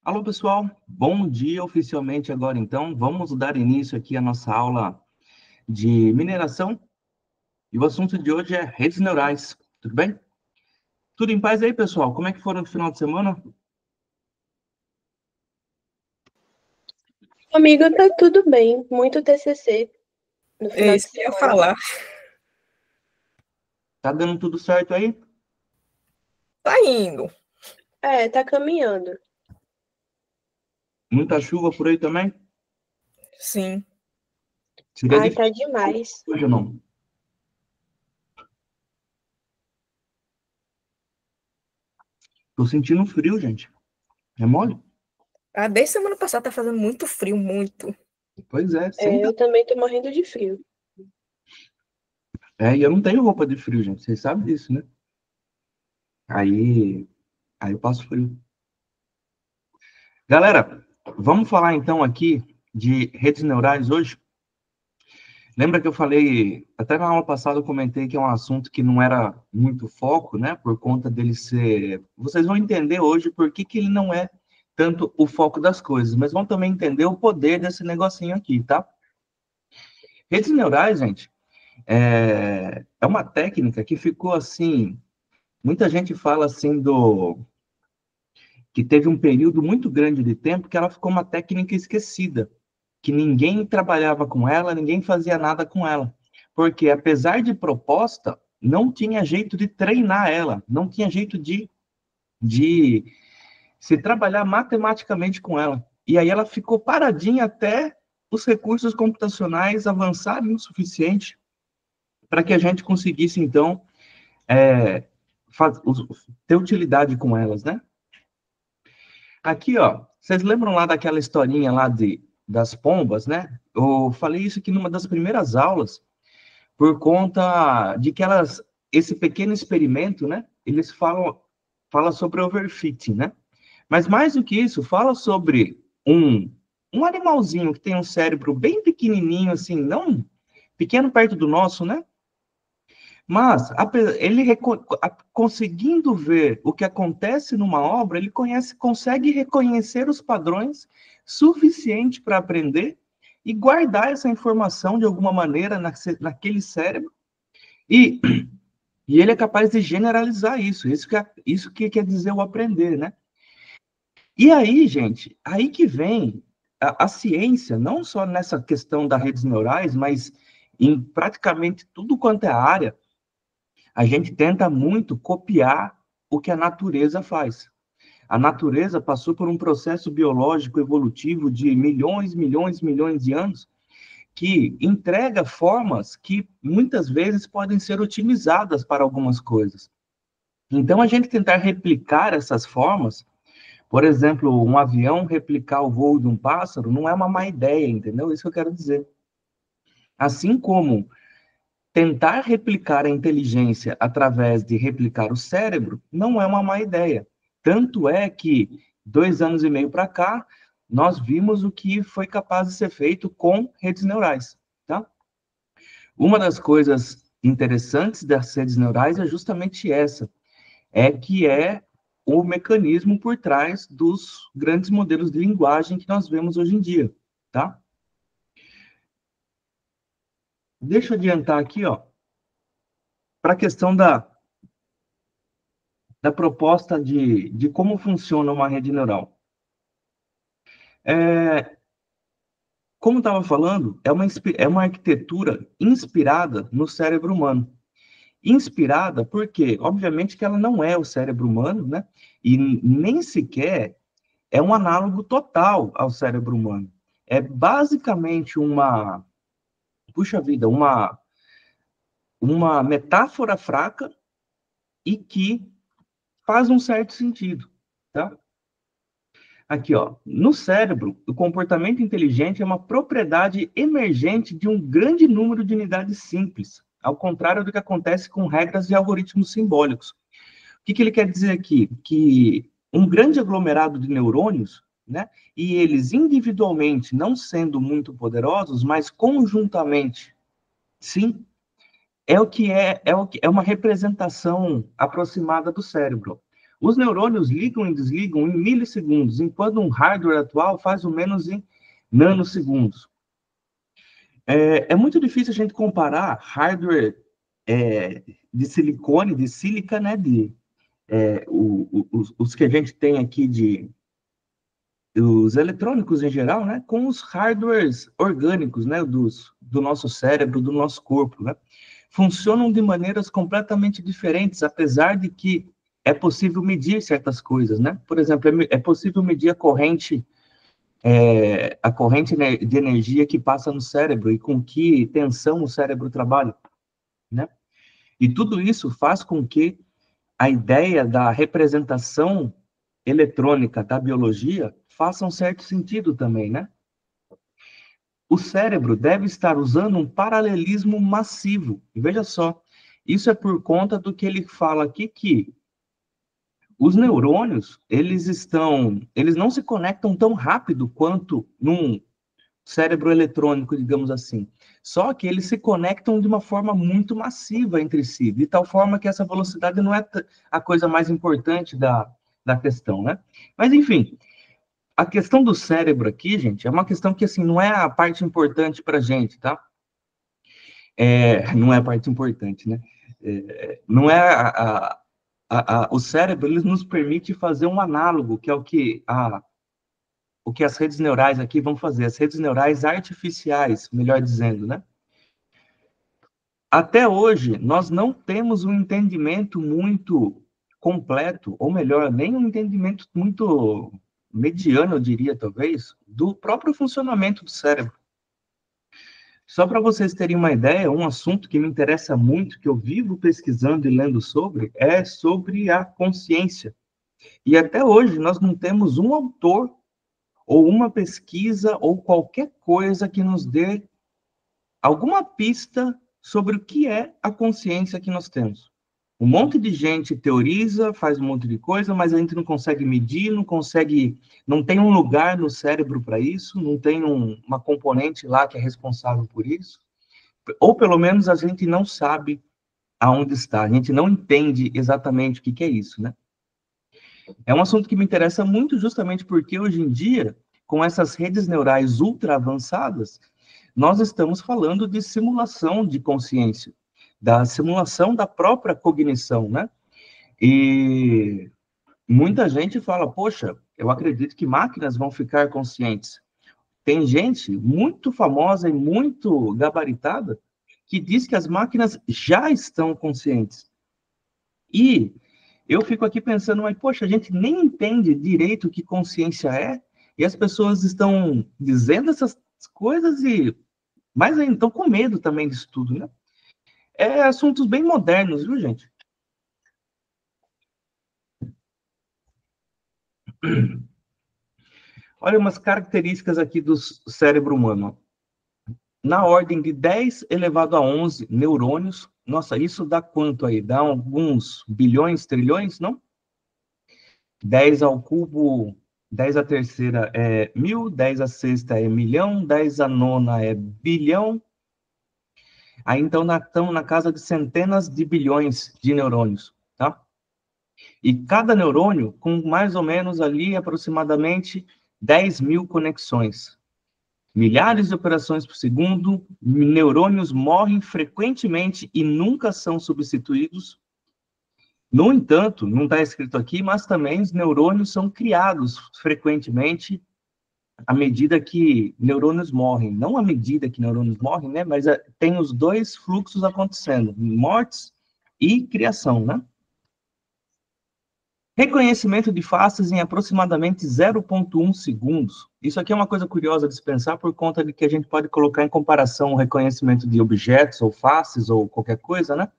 Alô, pessoal. Bom dia oficialmente agora, então. Vamos dar início aqui à nossa aula de mineração. E o assunto de hoje é redes neurais. Tudo bem? Tudo em paz aí, pessoal? Como é que foram no final de semana? Amiga, tá tudo bem. Muito TCC no É final de isso que eu ia semana. falar. Tá dando tudo certo aí? Tá indo. Tá caminhando. Muita chuva por aí também? Sim. Seria Ai, tá difícil demais. hoje ou não? Tô sentindo frio, gente. É mole? Desde semana passada tá fazendo muito frio, muito. Pois é, sempre. Eu também tô morrendo de frio. E eu não tenho roupa de frio, gente. Vocês sabem disso, né? Aí, aí eu passo frio. Galera, vamos falar então aqui de redes neurais hoje? Lembra que eu falei, até na aula passada eu comentei que é um assunto que não era muito foco, né? Por conta dele ser. Vocês vão entender hoje por que ele não é tanto o foco das coisas, mas vão também entender o poder desse negocinho aqui, tá? Redes neurais, gente, é uma técnica que ficou assim. Muita gente fala assim do. Que teve um período muito grande de tempo que ela ficou uma técnica esquecida, que ninguém trabalhava com ela, ninguém fazia nada com ela. Porque, apesar de proposta, não tinha jeito de treinar ela, não tinha jeito de se trabalhar matematicamente com ela. E aí ela ficou paradinha até os recursos computacionais avançarem o suficiente para que a gente conseguisse, então, é, ter utilidade com elas, né? Aqui, ó, vocês lembram lá daquela historinha lá das pombas, né? Eu falei isso aqui numa das primeiras aulas, por conta de que esse pequeno experimento, né? Eles fala sobre overfitting, né? Mas mais do que isso, fala sobre um animalzinho que tem um cérebro bem pequenininho, assim, não pequeno perto do nosso, né? Mas ele conseguindo ver o que acontece numa obra, ele consegue reconhecer os padrões suficiente para aprender e guardar essa informação de alguma maneira naquele cérebro e, e ele é capaz de generalizar isso. Isso que quer dizer o aprender, né? E aí, gente, aí que vem a ciência, não só nessa questão das redes neurais, mas em praticamente tudo quanto é área, a gente tenta muito copiar o que a natureza faz. A natureza passou por um processo biológico evolutivo de milhões, milhões, milhões de anos que entrega formas que muitas vezes podem ser otimizadas para algumas coisas. Então, a gente tentar replicar essas formas, por exemplo, um avião replicar o voo de um pássaro, não é uma má ideia, entendeu? Isso que eu quero dizer. Assim como tentar replicar a inteligência através de replicar o cérebro não é uma má ideia. Tanto é que, 2 anos e meio para cá, nós vimos o que foi capaz de ser feito com redes neurais, tá? Uma das coisas interessantes das redes neurais é justamente essa, que é o mecanismo por trás dos grandes modelos de linguagem que nós vemos hoje em dia, tá? Deixa eu adiantar aqui, ó, para a questão da proposta de como funciona uma rede neural. Como estava falando, é uma arquitetura inspirada no cérebro humano. Inspirada porque, obviamente, que ela não é o cérebro humano, né? E nem sequer é um análogo total ao cérebro humano. É basicamente puxa vida, uma metáfora fraca e que faz um certo sentido, tá? Aqui, ó. No cérebro, o comportamento inteligente é uma propriedade emergente de um grande número de unidades simples, ao contrário do que acontece com regras e algoritmos simbólicos. O que ele quer dizer aqui? Que um grande aglomerado de neurônios, né, e eles individualmente não sendo muito poderosos, mas conjuntamente, sim, é uma representação aproximada do cérebro. Os neurônios ligam e desligam em milissegundos, enquanto um hardware atual faz o menos em nanosegundos. É muito difícil a gente comparar hardware de silicone, de sílica, né, os que a gente tem aqui os eletrônicos em geral, né, com os hardwares orgânicos, né, do nosso cérebro, do nosso corpo, né, funcionam de maneiras completamente diferentes, apesar de que é possível medir certas coisas, né, por exemplo, é possível medir a corrente de energia que passa no cérebro e com que tensão o cérebro trabalha, né, e tudo isso faz com que a ideia da representação eletrônica da biologia faça um certo sentido também, né? O cérebro deve estar usando um paralelismo massivo. E veja só, isso é por conta do que ele fala aqui, que os neurônios, eles não se conectam tão rápido quanto num cérebro eletrônico, digamos assim. Só que eles se conectam de uma forma muito massiva entre si, de tal forma que essa velocidade não é a coisa mais importante da questão, né? Mas, enfim, a questão do cérebro aqui, gente, é uma questão que, assim, não é a parte importante para a gente, tá? Não é a parte importante, né? Não é o cérebro, ele nos permite fazer um análogo, que é o que as redes neurais aqui vão fazer, as redes neurais artificiais, melhor dizendo, né? Até hoje, nós não temos um entendimento muito completo, ou melhor, nem um entendimento muito mediano, eu diria, talvez, do próprio funcionamento do cérebro. Só para vocês terem uma ideia, um assunto que me interessa muito, que eu vivo pesquisando e lendo sobre, é sobre a consciência. E até hoje, nós não temos um autor, ou uma pesquisa, ou qualquer coisa que nos dê alguma pista sobre o que é a consciência que nós temos. Um monte de gente teoriza, faz um monte de coisa, mas a gente não consegue medir, não tem um lugar no cérebro para isso, não tem uma componente lá que é responsável por isso, ou pelo menos a gente não sabe aonde está, a gente não entende exatamente o que é isso, né? É um assunto que me interessa muito justamente porque hoje em dia, com essas redes neurais ultra avançadas, nós estamos falando de simulação de consciência, da simulação da própria cognição, né? E muita gente fala, poxa, eu acredito que máquinas vão ficar conscientes. Tem gente muito famosa e muito gabaritada que diz que as máquinas já estão conscientes. E eu fico aqui pensando, mas, poxa, a gente nem entende direito o que consciência é, e as pessoas estão dizendo essas coisas mas ainda estão com medo também disso tudo, né? É assuntos bem modernos, viu, gente? Olha umas características aqui do cérebro humano. Na ordem de 10 elevado a 11 neurônios. Nossa, isso dá quanto aí? Dá alguns bilhões, trilhões, não? 10 ao cubo, 10 à terceira é 1.000, 10 à sexta é milhão, 10 à nona é bilhão. Aí, então, estamos na casa de centenas de bilhões de neurônios, tá? E cada neurônio com mais ou menos ali aproximadamente 10.000 conexões. Milhares de operações por segundo, neurônios morrem frequentemente e nunca são substituídos. No entanto, não está escrito aqui, mas também os neurônios são criados frequentemente à medida que neurônios morrem. Não à medida que neurônios morrem, né? Mas tem os dois fluxos acontecendo, mortes e criação, né? Reconhecimento de faces em aproximadamente 0,1 segundos. Isso aqui é uma coisa curiosa de se pensar por conta de que a gente pode colocar em comparação o reconhecimento de objetos ou faces ou qualquer coisa, né?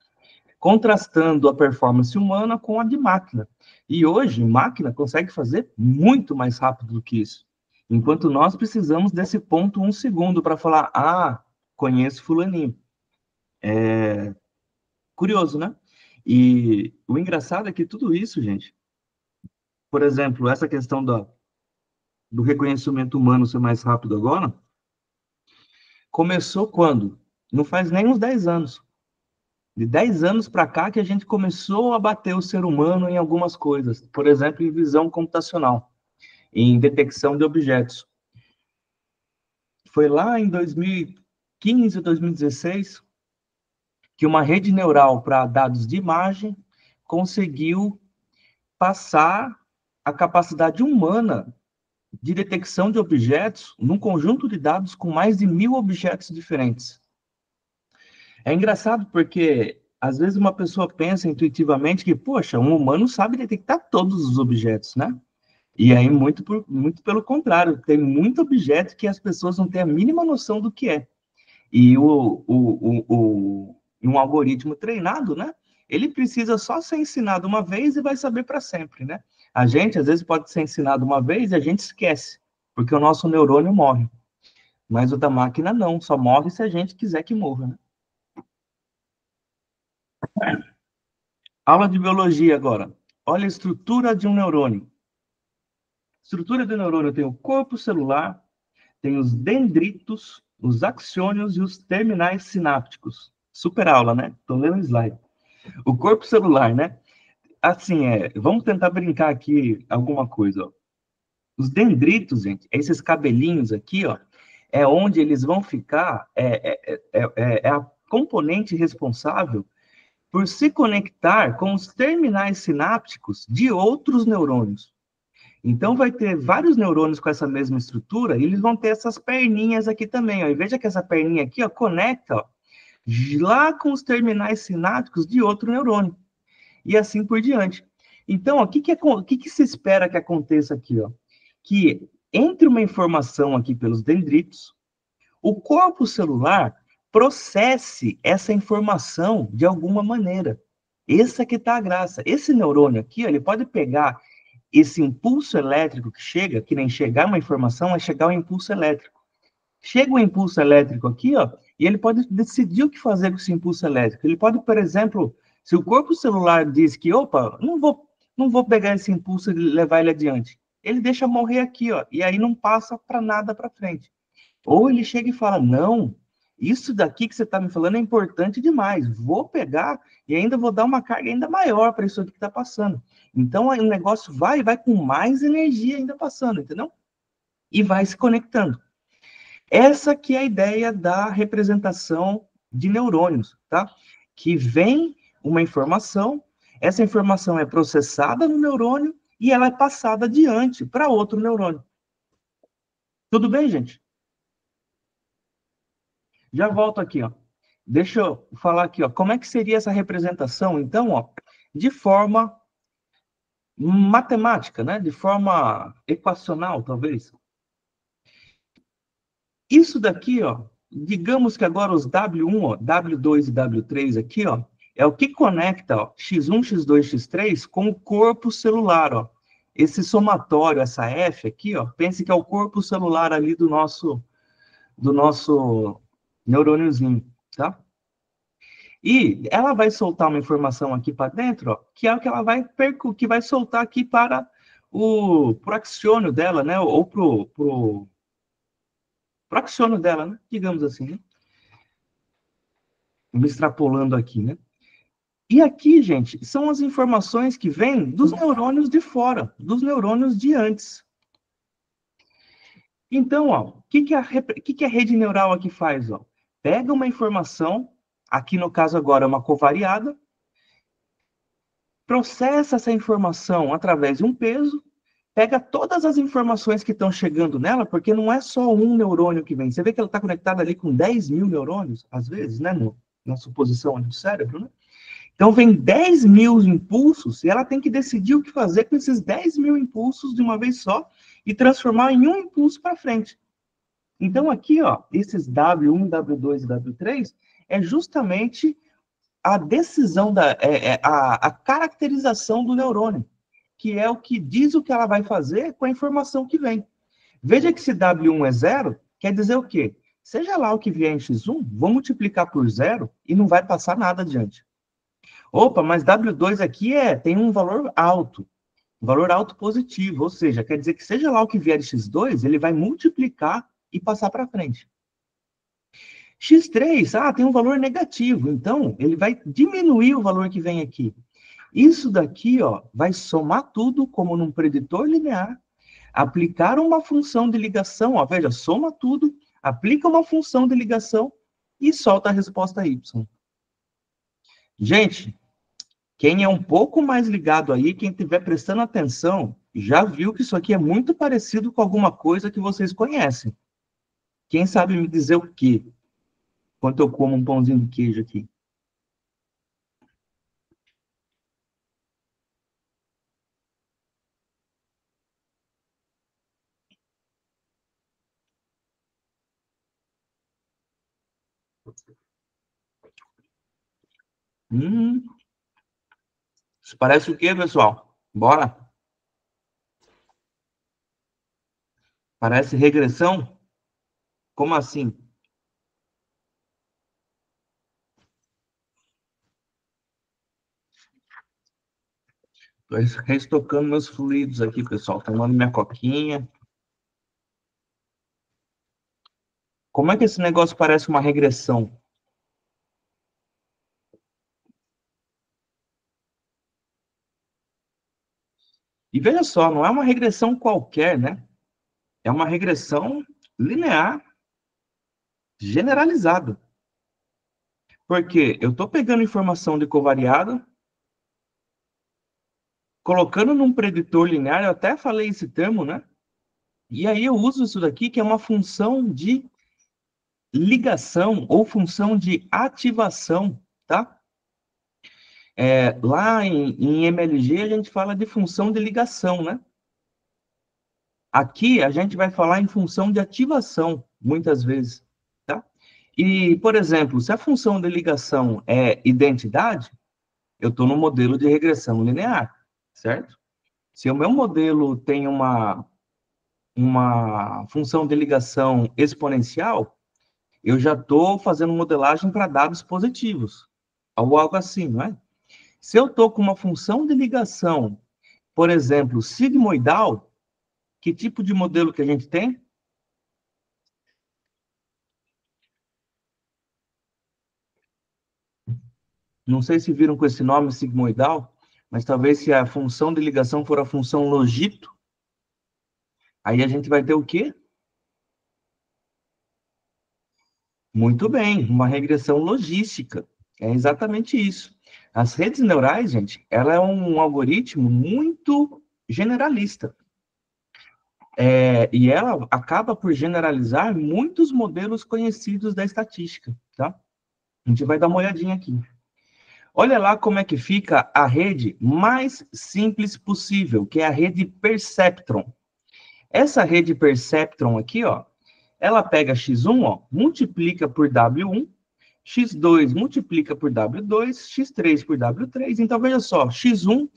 Contrastando a performance humana com a de máquina. E hoje, máquina consegue fazer muito mais rápido do que isso. Enquanto nós precisamos desse ponto 1 segundo para falar, conheço fulaninho. Curioso, né? E o engraçado é que tudo isso, gente, por exemplo, essa questão do reconhecimento humano ser mais rápido agora, começou quando? Não faz nem uns 10 anos. De 10 anos para cá que a gente começou a bater o ser humano em algumas coisas. Por exemplo, em visão computacional, em detecção de objetos. Foi lá em 2015, 2016, que uma rede neural para dados de imagem conseguiu passar a capacidade humana de detecção de objetos num conjunto de dados com mais de 1.000 objetos diferentes. É engraçado porque, às vezes, uma pessoa pensa intuitivamente que, poxa, um humano sabe detectar todos os objetos, né? E aí, muito pelo contrário, tem muito objeto que as pessoas não têm a mínima noção do que é. E um algoritmo treinado, né? Ele precisa só ser ensinado uma vez e vai saber para sempre, né? A gente, às vezes, pode ser ensinado uma vez e a gente esquece, porque o nosso neurônio morre. Mas o da máquina não, só morre se a gente quiser que morra, né? Aula de biologia agora. Olha a estrutura de um neurônio. A estrutura do neurônio tem o corpo celular, tem os dendritos, os axônios e os terminais sinápticos. Super aula, né? Estou lendo o slide. O corpo celular, né? Assim, vamos tentar brincar aqui alguma coisa, ó. Os dendritos, gente, esses cabelinhos aqui, ó, é onde eles vão ficar, é a componente responsável por se conectar com os terminais sinápticos de outros neurônios. Então, vai ter vários neurônios com essa mesma estrutura, e eles vão ter essas perninhas aqui também, ó. E veja que essa perninha aqui, ó, conecta, ó, lá com os terminais sinápticos de outro neurônio. E assim por diante. Então, o que se espera que aconteça aqui? Ó? Que entre uma informação aqui pelos dendritos, o corpo celular processe essa informação de alguma maneira. Essa que está a graça. Esse neurônio aqui, ó, ele pode pegar esse impulso elétrico que chega, que nem chegar uma informação, é chegar um impulso elétrico. Chega um impulso elétrico aqui, ó, e ele pode decidir o que fazer com esse impulso elétrico. Ele pode, por exemplo, se o corpo celular diz que, opa, não vou pegar esse impulso e levar ele adiante, ele deixa morrer aqui, ó, e aí não passa para nada para frente. Ou ele chega e fala, não, isso daqui que você está me falando é importante demais, vou pegar e ainda vou dar uma carga ainda maior para isso aqui que está passando. Então, o negócio vai com mais energia ainda passando, entendeu? E vai se conectando. Essa que é a ideia da representação de neurônios, tá? Que vem uma informação, essa informação é processada no neurônio e ela é passada adiante para outro neurônio. Tudo bem, gente? Já volto aqui, ó. Deixa eu falar aqui, ó. Como é que seria essa representação, então, ó, de forma matemática, né? De forma equacional, talvez. Isso daqui, ó, digamos que agora os W1, ó, W2 e W3 aqui, ó, é o que conecta, ó, X1, X2, X3 com o corpo celular, ó. Esse somatório, essa F aqui, ó, pense que é o corpo celular ali do nosso neurôniozinho, tá? E ela vai soltar uma informação aqui para dentro, ó, que é o que ela que vai soltar aqui para pro axônio dela, né? Ou pro axônio dela, né? Digamos assim, né? Me extrapolando aqui, né? E aqui, gente, são as informações que vêm dos neurônios de fora, dos neurônios de antes. Então, ó, o que a rede neural aqui faz? Ó? Pega uma informação, aqui no caso agora é uma covariada, processa essa informação através de um peso, pega todas as informações que estão chegando nela, porque não é só um neurônio que vem. Você vê que ela está conectada ali com 10.000 neurônios, às vezes, né, na suposição do cérebro, né? Então, vem 10.000 impulsos e ela tem que decidir o que fazer com esses 10.000 impulsos de uma vez só e transformar em um impulso para frente. Então, aqui, ó, esses W1, W2 e W3 é justamente a decisão, a caracterização do neurônio, que é o que diz o que ela vai fazer com a informação que vem. Veja que se W1 é 0, quer dizer o quê? Seja lá o que vier em X1, vou multiplicar por 0 e não vai passar nada adiante. Opa, mas W2 aqui tem um valor alto positivo, ou seja, quer dizer que seja lá o que vier de X2, ele vai multiplicar e passar para frente. x3, tem um valor negativo, então ele vai diminuir o valor que vem aqui. Isso daqui, ó, vai somar tudo como num preditor linear, aplicar uma função de ligação, ó, veja, soma tudo, aplica uma função de ligação e solta a resposta y. Gente, quem é um pouco mais ligado aí, quem estiver prestando atenção, já viu que isso aqui é muito parecido com alguma coisa que vocês conhecem. Quem sabe me dizer o quê? Enquanto eu como um pãozinho de queijo aqui. Isso parece o quê, pessoal? Bora? Parece regressão? Como assim? Estou restocando meus fluidos aqui, pessoal. Tomando minha coquinha. Como é que esse negócio parece uma regressão? E veja só, não é uma regressão qualquer, né? É uma regressão linear generalizada. Porque eu estou pegando informação de covariado, colocando num preditor linear, eu até falei esse termo, né? E aí eu uso isso daqui, que é uma função de ligação ou função de ativação, tá? Lá em MLG a gente fala de função de ligação, né? Aqui a gente vai falar em função de ativação, muitas vezes, tá? E, por exemplo, se a função de ligação é identidade, eu estou no modelo de regressão linear, certo? Se o meu modelo tem uma função de ligação exponencial, eu já estou fazendo modelagem para dados positivos, ou algo assim, não é? Se eu estou com uma função de ligação, por exemplo, sigmoidal, que tipo de modelo que a gente tem? Não sei se viram com esse nome sigmoidal, mas talvez se a função de ligação for a função logito, aí a gente vai ter o quê? Muito bem, uma regressão logística. É exatamente isso. As redes neurais, gente, ela é um algoritmo muito generalista. E ela acaba por generalizar muitos modelos conhecidos da estatística, tá? A gente vai dar uma olhadinha aqui. Olha lá como é que fica a rede mais simples possível, que é a rede Perceptron. Essa rede Perceptron aqui, ó, ela pega x1, ó, multiplica por W1, x2 multiplica por W2, x3 por W3. Então, veja só, x1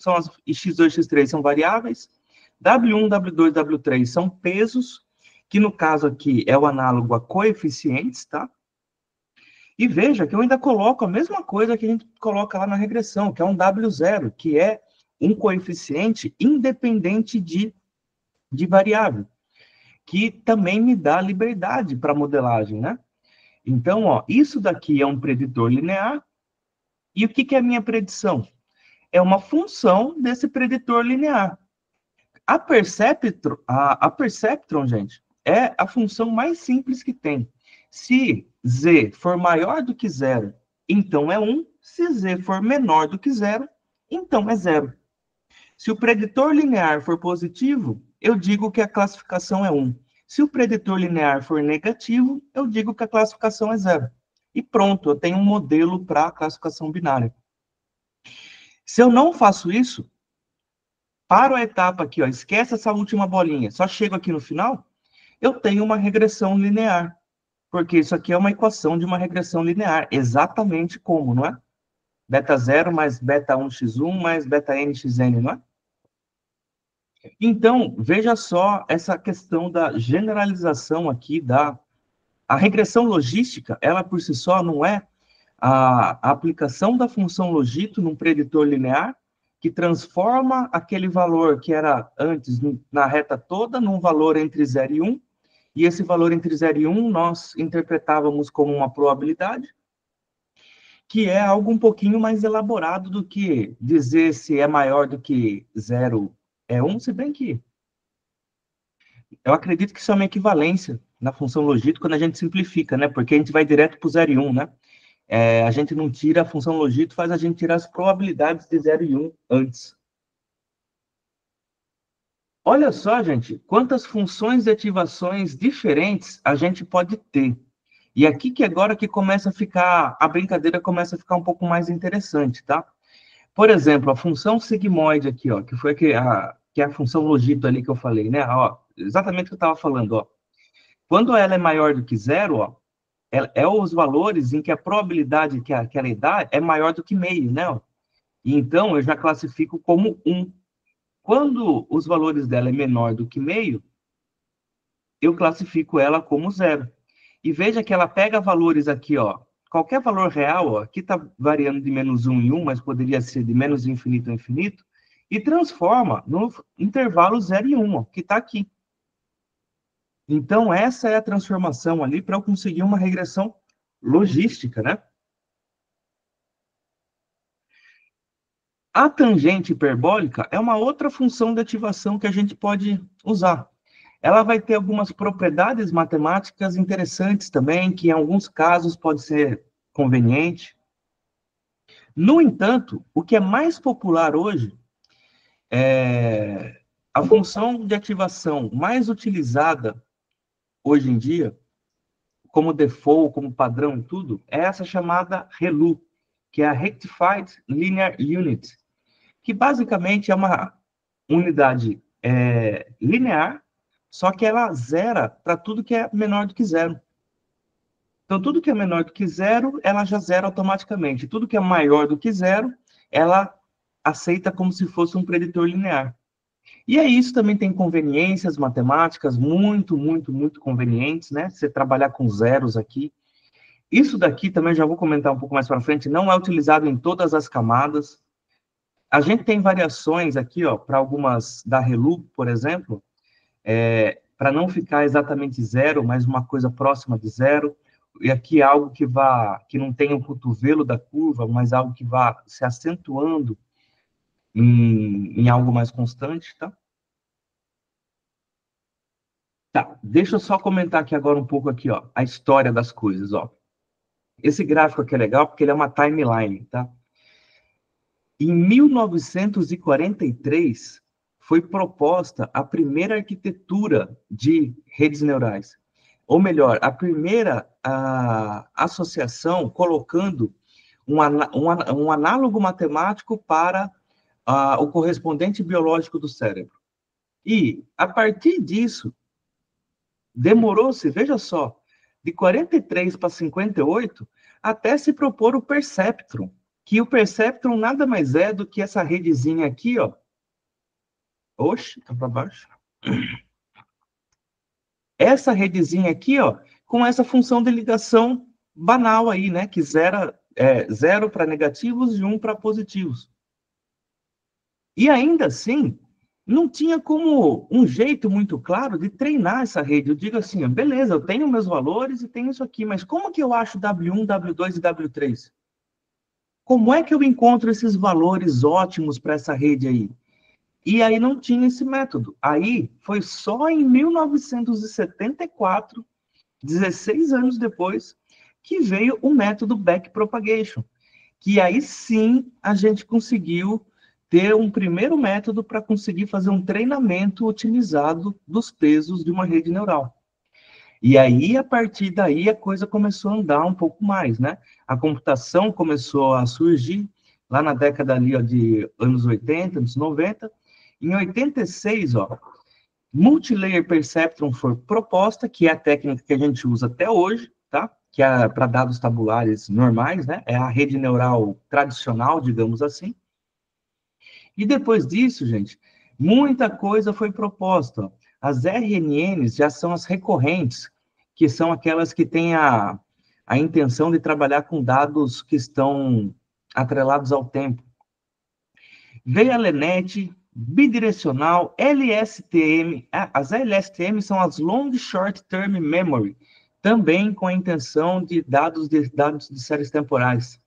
e x2 e x3 são variáveis, W1, W2, W3 são pesos, que no caso aqui é o análogo a coeficientes, tá? E veja que eu ainda coloco a mesma coisa que a gente coloca lá na regressão, que é um W0, que é um coeficiente independente de variável, que também me dá liberdade para modelagem, né? Então, ó, isso daqui é um preditor linear, e o que é a minha predição? É uma função desse preditor linear. A Perceptron, gente, é a função mais simples que tem. Se z for maior do que zero, então é 1. Se z for menor do que zero, então é 0. Se o preditor linear for positivo, eu digo que a classificação é 1. Se o preditor linear for negativo, eu digo que a classificação é 0. E pronto, eu tenho um modelo para a classificação binária. Se eu não faço isso, paro a etapa aqui, ó, esquece essa última bolinha, só chego aqui no final, eu tenho uma regressão linear. Porque isso aqui é uma equação de uma regressão linear, exatamente como, não é? Beta 0 mais beta 1x1 mais beta nxn, não é? Então, veja só essa questão da generalização aqui a regressão logística, ela por si só não é a aplicação da função logito num preditor linear que transforma aquele valor que era antes na reta toda num valor entre 0 e 1, e esse valor entre 0 e 1 nós interpretávamos como uma probabilidade, que é algo um pouquinho mais elaborado do que dizer se é maior do que 0 é 1, se bem que eu acredito que isso é uma equivalência na função logito quando a gente simplifica, né? Porque a gente vai direto para o 0 e 1, né? A gente não tira a função logito, faz a gente tirar as probabilidades de 0 e 1 antes. Olha só, gente, quantas funções de ativações diferentes a gente pode ter. E aqui que agora que começa a ficar, a brincadeira começa a ficar um pouco mais interessante, tá? Por exemplo, a função sigmoide aqui, ó, que foi que é a função logito ali que eu falei, né? Ó, exatamente o que eu estava falando, ó. Quando ela é maior do que 0, ó, é os valores em que a probabilidade que ela dá é maior do que meio, né? Ó. E então, eu já classifico como 1. Quando os valores dela é menor do que meio, eu classifico ela como 0. E veja que ela pega valores aqui, ó, qualquer valor real, ó, aqui está variando de menos 1 em 1, mas poderia ser de menos infinito a infinito, e transforma no intervalo 0 e 1, ó, que está aqui. Então, essa é a transformação ali para eu conseguir uma regressão logística, né? A tangente hiperbólica é uma outra função de ativação que a gente pode usar. Ela vai ter algumas propriedades matemáticas interessantes também, que em alguns casos pode ser conveniente. No entanto, o que é mais popular hoje é a função de ativação mais utilizada hoje em dia, como default, como padrão e tudo, é essa chamada ReLU, que é a Rectified Linear Unit, que basicamente é uma unidade linear, só que ela zera para tudo que é menor do que 0. Então, tudo que é menor do que 0, ela já zera automaticamente. Tudo que é maior do que 0, ela aceita como se fosse um preditor linear. E aí isso também tem conveniências matemáticas muito, muito, muito convenientes, né? Você trabalhar com zeros aqui. Isso daqui também já vou comentar um pouco mais para frente, não é utilizado em todas as camadas. A gente tem variações aqui, ó, para algumas da ReLU, por exemplo, para não ficar exatamente 0, mas uma coisa próxima de 0. E aqui algo que não tenha o cotovelo da curva, mas algo que vá se acentuando em algo mais constante, tá? Tá, deixa eu só comentar aqui agora um pouco aqui, ó, a história das coisas, ó. Esse gráfico aqui é legal porque ele é uma timeline, tá? Em 1943, foi proposta a primeira arquitetura de redes neurais. Ou melhor, a primeira associação colocando um análogo matemático para o correspondente biológico do cérebro. E, a partir disso, demorou-se, veja só, de 43 para 58, até se propor o perceptron, que o perceptron nada mais é do que essa redezinha aqui, ó. Oxe, tá para baixo. Essa redezinha aqui, ó, com essa função de ligação banal aí, né, que zero para negativos e 1 para positivos. E ainda assim, não tinha como um jeito muito claro de treinar essa rede. Eu digo assim, beleza, eu tenho meus valores e tenho isso aqui, mas como que eu acho W1, W2 e W3? Como é que eu encontro esses valores ótimos para essa rede aí? E aí não tinha esse método. Aí foi só em 1974, 16 anos depois, que veio o método backpropagation, que aí sim a gente conseguiu ter um primeiro método para conseguir fazer um treinamento otimizado dos pesos de uma rede neural. E aí, a partir daí, a coisa começou a andar um pouco mais, né? A computação começou a surgir lá na década ali, ó, de anos 80, anos 90. Em 86, ó, Multilayer Perceptron foi proposta, que é a técnica que a gente usa até hoje, tá? Que é para dados tabulares normais, né? É a rede neural tradicional, digamos assim. E depois disso, gente, muita coisa foi proposta. As RNNs já são as recorrentes, que são aquelas que têm a intenção de trabalhar com dados que estão atrelados ao tempo. Veio a LeNet, bidirecional, LSTM. As LSTM são as Long Short Term Memory, também com a intenção de dados de séries temporais.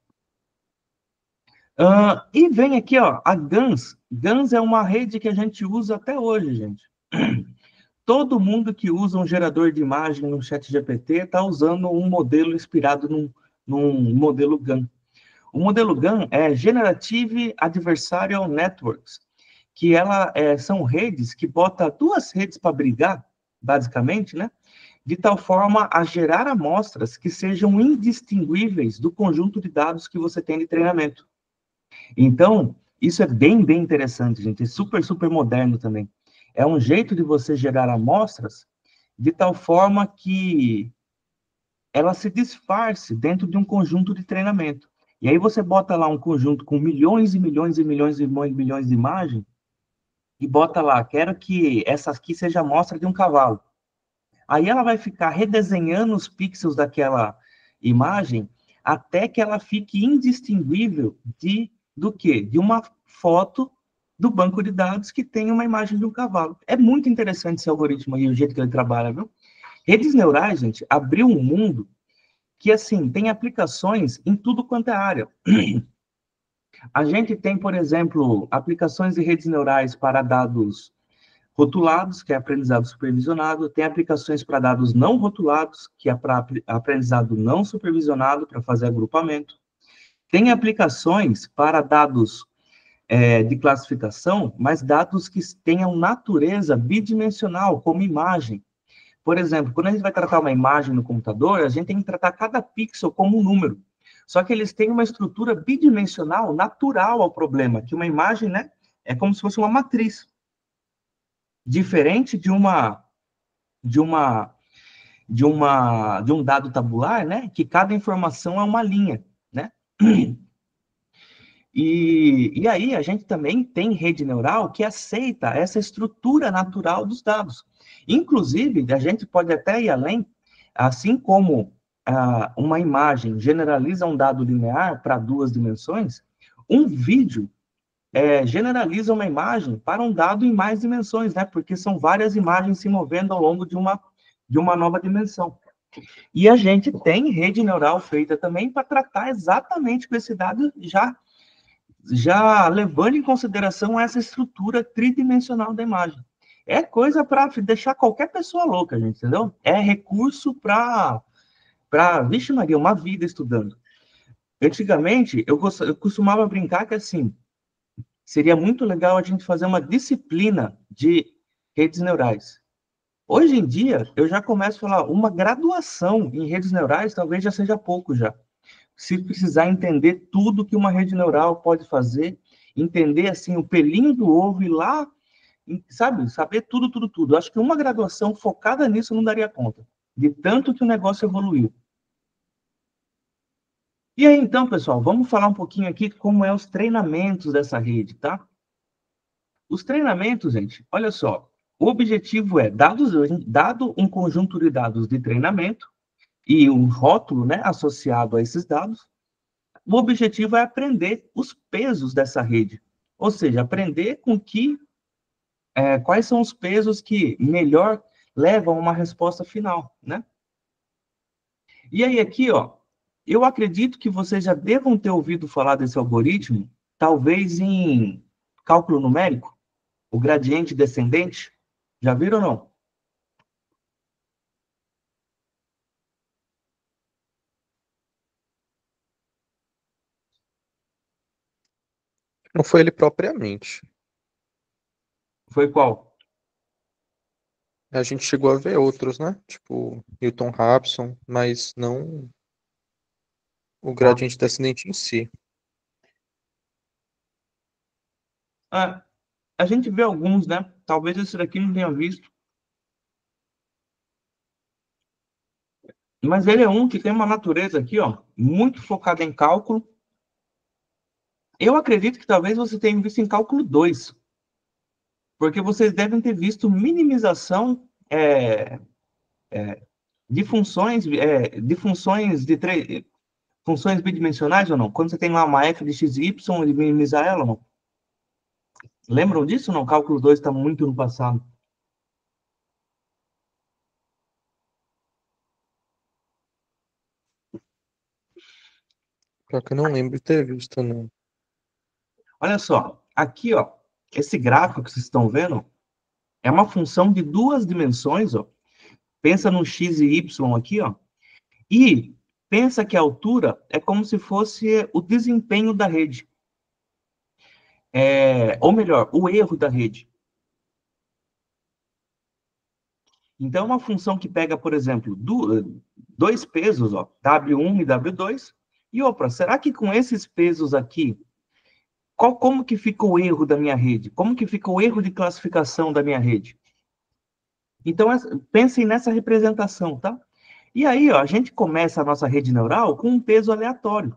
E vem aqui, ó, a GANs. GANs é uma rede que a gente usa até hoje, gente. Todo mundo que usa um gerador de imagem no ChatGPT está usando um modelo inspirado num modelo GAN. O modelo GAN é Generative Adversarial Networks, que são redes que botam duas redes para brigar, basicamente, né? De tal forma a gerar amostras que sejam indistinguíveis do conjunto de dados que você tem de treinamento. Então, isso é bem, bem interessante, gente. É super, super moderno também. É um jeito de você gerar amostras de tal forma que ela se disfarce dentro de um conjunto de treinamento. E aí você bota lá um conjunto com milhões e milhões e milhões e milhões de imagens e bota lá, quero que essa aqui seja a amostra de um cavalo. Aí ela vai ficar redesenhando os pixels daquela imagem até que ela fique indistinguível do quê? De uma foto do banco de dados que tem uma imagem de um cavalo. É muito interessante esse algoritmo aí, o jeito que ele trabalha, viu? Redes neurais, gente, abriu um mundo que, assim, tem aplicações em tudo quanto é área. A gente tem, por exemplo, aplicações de redes neurais para dados rotulados, que é aprendizado supervisionado, tem aplicações para dados não rotulados, que é para aprendizado não supervisionado, para fazer agrupamento. Tem aplicações para dados de classificação, mas dados que tenham natureza bidimensional, como imagem. Por exemplo, quando a gente vai tratar uma imagem no computador, a gente tem que tratar cada pixel como um número. Só que eles têm uma estrutura bidimensional natural ao problema, que uma imagem, né, é como se fosse uma matriz. Diferente de um dado tabular, né, que cada informação é uma linha, né? E aí a gente também tem rede neural que aceita essa estrutura natural dos dados. Inclusive, a gente pode até ir além, assim como uma imagem generaliza um dado linear para duas dimensões, um vídeo generaliza uma imagem para um dado em mais dimensões, né? Porque são várias imagens se movendo ao longo de uma nova dimensão. E a gente tem rede neural feita também para tratar exatamente com esse dado já levando em consideração essa estrutura tridimensional da imagem. É coisa para deixar qualquer pessoa louca, gente, entendeu? É recurso para, vixe Maria, uma vida estudando. Antigamente, eu costumava brincar que, assim, seria muito legal a gente fazer uma disciplina de redes neurais. Hoje em dia, eu já começo a falar, uma graduação em redes neurais talvez já seja pouco já. Se precisar entender tudo que uma rede neural pode fazer, entender, assim, o pelinho do ovo e lá, sabe, saber tudo, tudo, tudo. Acho que uma graduação focada nisso não daria conta, de tanto que o negócio evoluiu. E aí, então, pessoal, vamos falar um pouquinho aqui como é os treinamentos dessa rede, tá? Os treinamentos, gente, olha só, o objetivo é, dado um conjunto de dados de treinamento e um rótulo, né, associado a esses dados, o objetivo é aprender os pesos dessa rede, ou seja, aprender quais são os pesos que melhor levam a uma resposta final, né? E aí aqui, ó, eu acredito que vocês já devam ter ouvido falar desse algoritmo, talvez em cálculo numérico, o gradiente descendente. Já viram ou não? Não foi ele propriamente. Foi qual? A gente chegou a ver outros, né? Tipo, Newton Raphson, mas não o Tá. gradiente descendente em si. A gente vê alguns, né? Talvez esse daqui não tenha visto. Mas ele é um que tem uma natureza aqui, ó, muito focada em cálculo. Eu acredito que talvez você tenha visto em cálculo 2, porque vocês devem ter visto minimização de funções, funções bidimensionais ou não? Quando você tem lá uma f de x e y, ele minimizar ela ou não? Lembram disso? Não, cálculo 2 está muito no passado. Pior que eu não lembro de ter visto, não. Olha só, aqui, ó, esse gráfico que vocês estão vendo é uma função de duas dimensões, ó. Pensa no x e y aqui, ó. E pensa que a altura é como se fosse o desempenho da rede. Ou melhor, o erro da rede. Então, é uma função que pega, por exemplo, dois pesos, ó, W1 e W2, e opa, será que com esses pesos aqui, como que fica o erro da minha rede? Como que fica o erro de classificação da minha rede? Então, pensem nessa representação, tá? E aí, ó, a gente começa a nossa rede neural com um peso aleatório,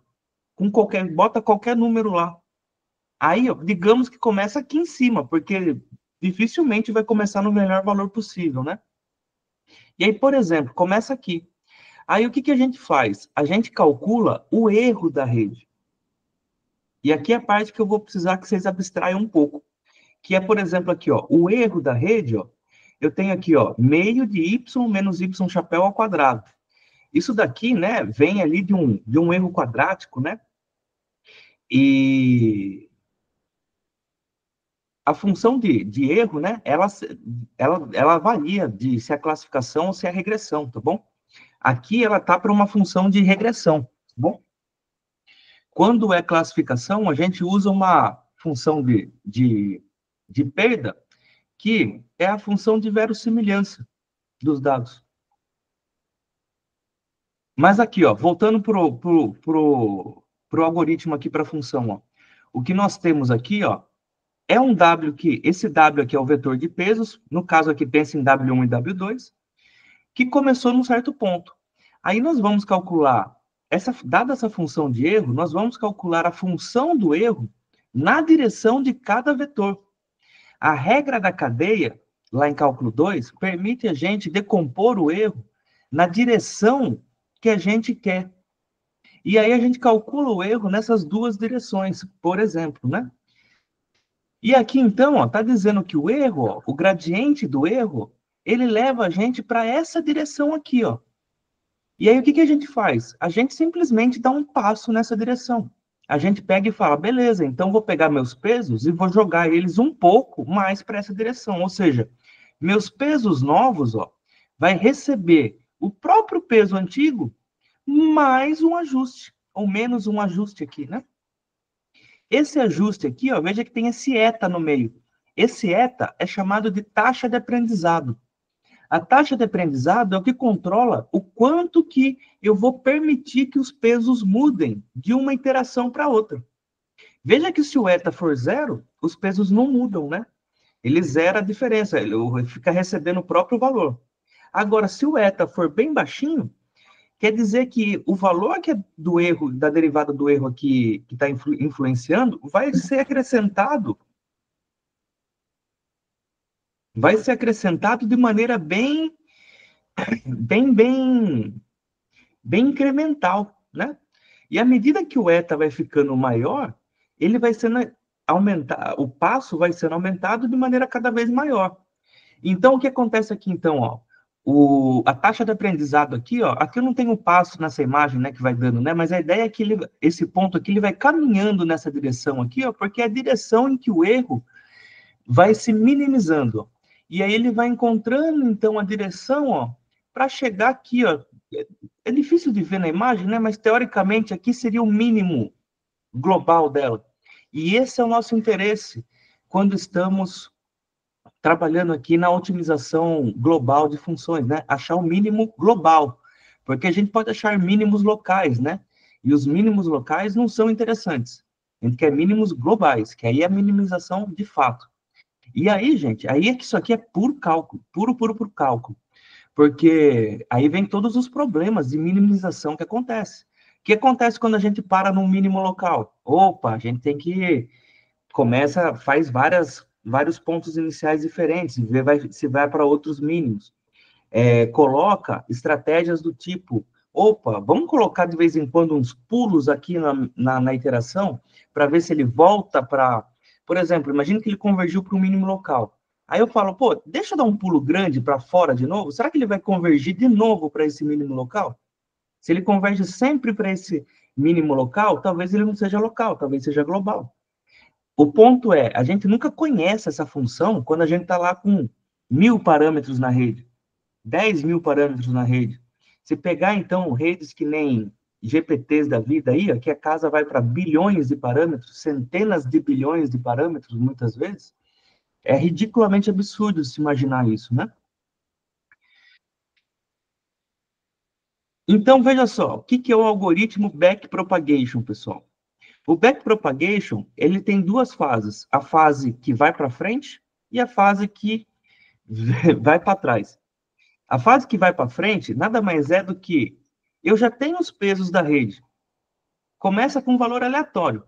bota qualquer número lá. Aí, ó, digamos que começa aqui em cima, porque dificilmente vai começar no melhor valor possível, né? E aí, por exemplo, começa aqui. Aí, o que que a gente faz? A gente calcula o erro da rede. E aqui é a parte que eu vou precisar que vocês abstraiam um pouco. Que é, por exemplo, aqui, ó, o erro da rede, ó, eu tenho aqui, ó, meio de y menos y chapéu ao quadrado. Isso daqui, né, vem ali de um erro quadrático, né? E a função de erro, né, ela varia de se é a classificação ou se é a regressão, tá bom? Aqui ela tá para uma função de regressão, tá bom? Quando é classificação, a gente usa uma função de perda, que é a função de verossimilhança dos dados. Mas aqui, ó, voltando pro algoritmo aqui para a função, ó, o que nós temos aqui, ó, é um W que, esse W aqui é o vetor de pesos, no caso aqui pensa em W1 e W2, que começou num certo ponto. Aí nós vamos calcular, dada essa função de erro, nós vamos calcular a função do erro na direção de cada vetor. A regra da cadeia, lá em cálculo 2, permite a gente decompor o erro na direção que a gente quer. E aí a gente calcula o erro nessas duas direções, por exemplo, né? E aqui, então, ó, tá dizendo que o erro, ó, o gradiente do erro, ele leva a gente para essa direção aqui, ó. E aí, o que que a gente faz? A gente simplesmente dá um passo nessa direção. A gente pega e fala, beleza, então vou pegar meus pesos e vou jogar eles um pouco mais para essa direção. Ou seja, meus pesos novos, ó, vai receber o próprio peso antigo mais um ajuste, ou menos um ajuste aqui, né? Esse ajuste aqui, ó, veja que tem esse eta no meio. Esse eta é chamado de taxa de aprendizado. A taxa de aprendizado é o que controla o quanto que eu vou permitir que os pesos mudem de uma iteração para outra. Veja que se o eta for zero, os pesos não mudam, né? Ele zera a diferença, ele fica recebendo o próprio valor. Agora, se o eta for bem baixinho, quer dizer que o valor que é do erro, da derivada do erro aqui, que está influenciando, vai ser acrescentado de maneira bem incremental, né? E à medida que o eta vai ficando maior, ele vai sendo o passo vai sendo aumentado de maneira cada vez maior. Então, o que acontece aqui, então, ó? A taxa de aprendizado aqui, ó, aqui eu não tenho um passo nessa imagem, né, que vai dando, né, mas a ideia é que esse ponto aqui, ele vai caminhando nessa direção aqui, ó, porque é a direção em que o erro vai se minimizando. E aí ele vai encontrando, então, a direção, ó, para chegar aqui, ó. É difícil de ver na imagem, né, mas teoricamente aqui seria o mínimo global dela. E esse é o nosso interesse quando estamos trabalhando aqui na otimização global de funções, né? Achar o mínimo global, porque a gente pode achar mínimos locais, né? E os mínimos locais não são interessantes. A gente quer mínimos globais, que aí é a minimização de fato. E aí, gente, aí é que isso aqui é puro cálculo, puro cálculo. Porque aí vem todos os problemas de minimização que acontece. O que acontece quando a gente para num mínimo local? Opa, a gente tem que faz vários pontos iniciais diferentes, se vai para outros mínimos. Coloca estratégias do tipo, opa, vamos colocar de vez em quando uns pulos aqui na iteração, para ver se ele volta para Por exemplo, imagine que ele convergiu para um mínimo local. Aí eu falo, pô, deixa eu dar um pulo grande para fora de novo. Será que ele vai convergir de novo para esse mínimo local? Se ele converge sempre para esse mínimo local, talvez ele não seja local, talvez seja global. O ponto é, a gente nunca conhece essa função quando a gente está lá com 1.000 parâmetros na rede, 10.000 parâmetros na rede. Se pegar, então, redes que nem GPTs da vida aí, ó, que a casa vai para bilhões de parâmetros, centenas de bilhões de parâmetros, muitas vezes, é ridiculamente absurdo se imaginar isso, né? Então, veja só, o que é o algoritmo backpropagation, pessoal? O backpropagation, ele tem duas fases, a fase que vai para frente e a fase que vai para trás. A fase que vai para frente nada mais é do que eu já tenho os pesos da rede. Começa com um valor aleatório.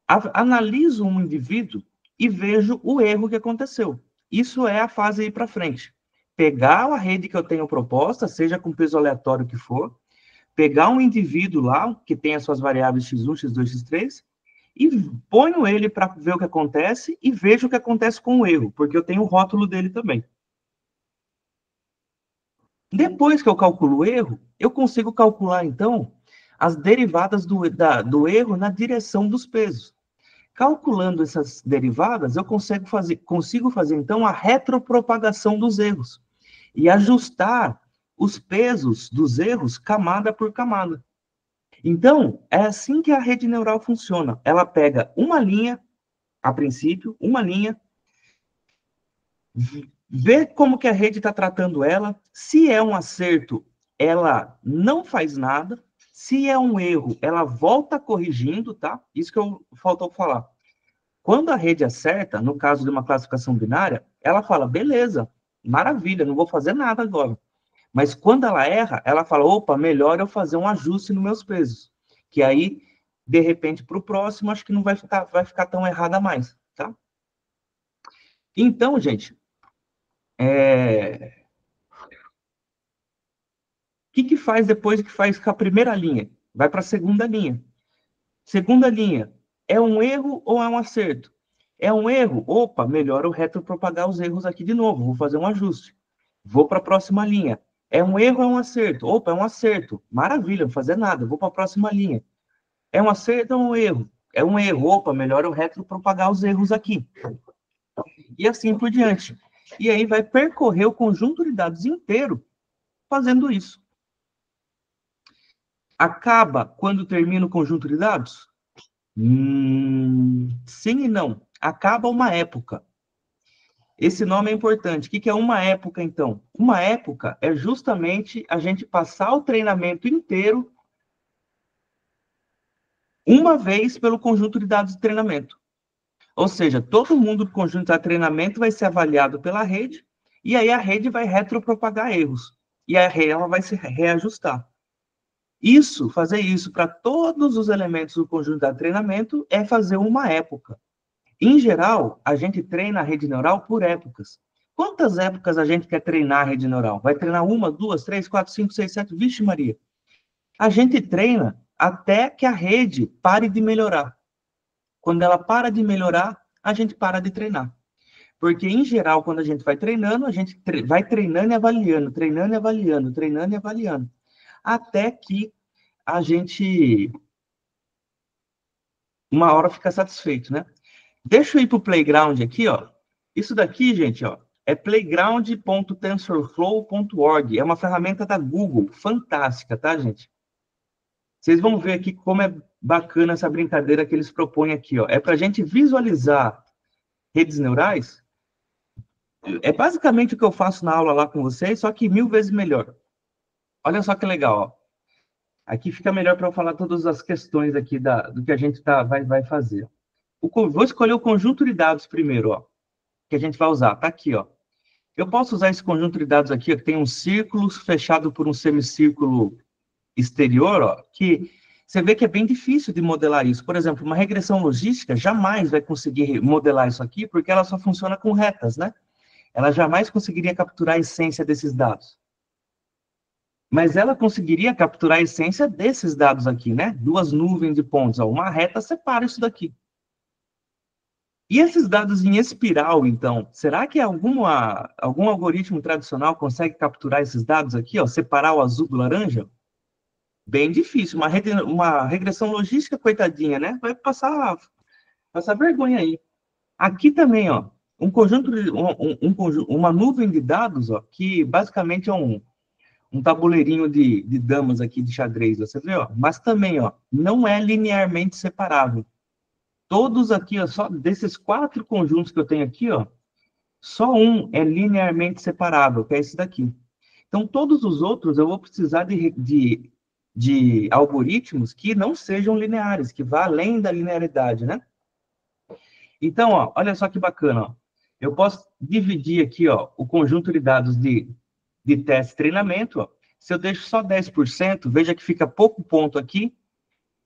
Analiso um indivíduo e vejo o erro que aconteceu. Isso é a fase ir para frente. Pegar a rede que eu tenho proposta, seja com peso aleatório que for, pegar um indivíduo lá, que tem as suas variáveis x1, x2, x3, e ponho ele para ver o que acontece e vejo o que acontece com o erro, porque eu tenho o rótulo dele também. Depois que eu calculo o erro, eu consigo calcular, então, as derivadas do erro na direção dos pesos. Calculando essas derivadas, eu consigo fazer, então, a retropropagação dos erros e ajustar os pesos dos erros camada por camada. Então, é assim que a rede neural funciona. Ela pega uma linha, a princípio, uma linha, vê como que a rede está tratando ela. Se é um acerto, ela não faz nada. Se é um erro, ela volta corrigindo, tá? Isso que faltou falar. Quando a rede acerta, no caso de uma classificação binária, ela fala, beleza, maravilha, não vou fazer nada agora. Mas quando ela erra, ela fala, opa, melhor eu fazer um ajuste nos meus pesos. Que aí, de repente, para o próximo, acho que não vai ficar tão errada mais, tá? Então, gente, o que faz depois que faz com a primeira linha? Vai para a segunda linha. Segunda linha, é um erro ou é um acerto? É um erro? Opa, melhor eu retropropagar os erros aqui de novo, vou fazer um ajuste. Vou para a próxima linha. É um erro ou é um acerto? Opa, é um acerto. Maravilha, não vou fazer nada, vou para a próxima linha. É um acerto ou é um erro? É um erro. Opa, melhor eu retropropagar os erros aqui. E assim por diante. E aí vai percorrer o conjunto de dados inteiro fazendo isso. Acaba quando termina o conjunto de dados? Sim e não. Acaba uma época. Esse nome é importante. O que é uma época, então? Uma época é justamente a gente passar o treinamento inteiro uma vez pelo conjunto de dados de treinamento. Ou seja, todo mundo do conjunto de treinamento vai ser avaliado pela rede, e aí a rede vai retropropagar erros. E a rede ela vai se reajustar. Fazer isso para todos os elementos do conjunto de treinamento é fazer uma época. Em geral, a gente treina a rede neural por épocas. Quantas épocas a gente quer treinar a rede neural? Vai treinar 1, 2, 3, 4, 5, 6, 7? Vixe Maria. A gente treina até que a rede pare de melhorar. Quando ela para de melhorar, a gente para de treinar. Porque, em geral, quando a gente vai treinando, a gente vai treinando e avaliando, treinando e avaliando, treinando e avaliando. Até que a gente, uma hora, fica satisfeito, né? Deixa eu ir para o Playground aqui, ó. Isso daqui, gente, ó, é playground.tensorflow.org. É uma ferramenta da Google, fantástica, tá, gente? Vocês vão ver aqui como é bacana essa brincadeira que eles propõem aqui, ó. É para a gente visualizar redes neurais. É basicamente o que eu faço na aula lá com vocês, só que 1000 vezes melhor. Olha só que legal, ó. Aqui fica melhor para eu falar todas as questões aqui do que a gente vai fazer. Vou escolher o conjunto de dados primeiro, ó, que a gente vai usar. Tá aqui, ó. Eu posso usar esse conjunto de dados aqui, ó, que tem um círculo fechado por um semicírculo exterior, ó, que você vê que é bem difícil de modelar isso. Por exemplo, uma regressão logística jamais vai conseguir modelar isso aqui, porque ela só funciona com retas, né? Ela jamais conseguiria capturar a essência desses dados. Mas ela conseguiria capturar a essência desses dados aqui, né? Duas nuvens de pontos. Ó. Uma reta separa isso daqui. E esses dados em espiral, então, será que algum algoritmo tradicional consegue capturar esses dados aqui, ó, separar o azul do laranja? Bem difícil, uma regressão logística, coitadinha, né? Vai passar vergonha aí. Aqui também, ó, um conjunto de, uma nuvem de dados, ó, que basicamente é um tabuleirinho de damas aqui de xadrez, você vê, ó, mas também, ó, não é linearmente separável. Todos aqui, ó, só desses 4 conjuntos que eu tenho aqui, ó, só um é linearmente separável, que é esse daqui. Então, todos os outros eu vou precisar de algoritmos que não sejam lineares, que vá além da linearidade, né? Então, ó, olha só que bacana, ó. Eu posso dividir aqui, ó, o conjunto de dados de teste e treinamento, ó. Se eu deixo só 10%, veja que fica pouco ponto aqui.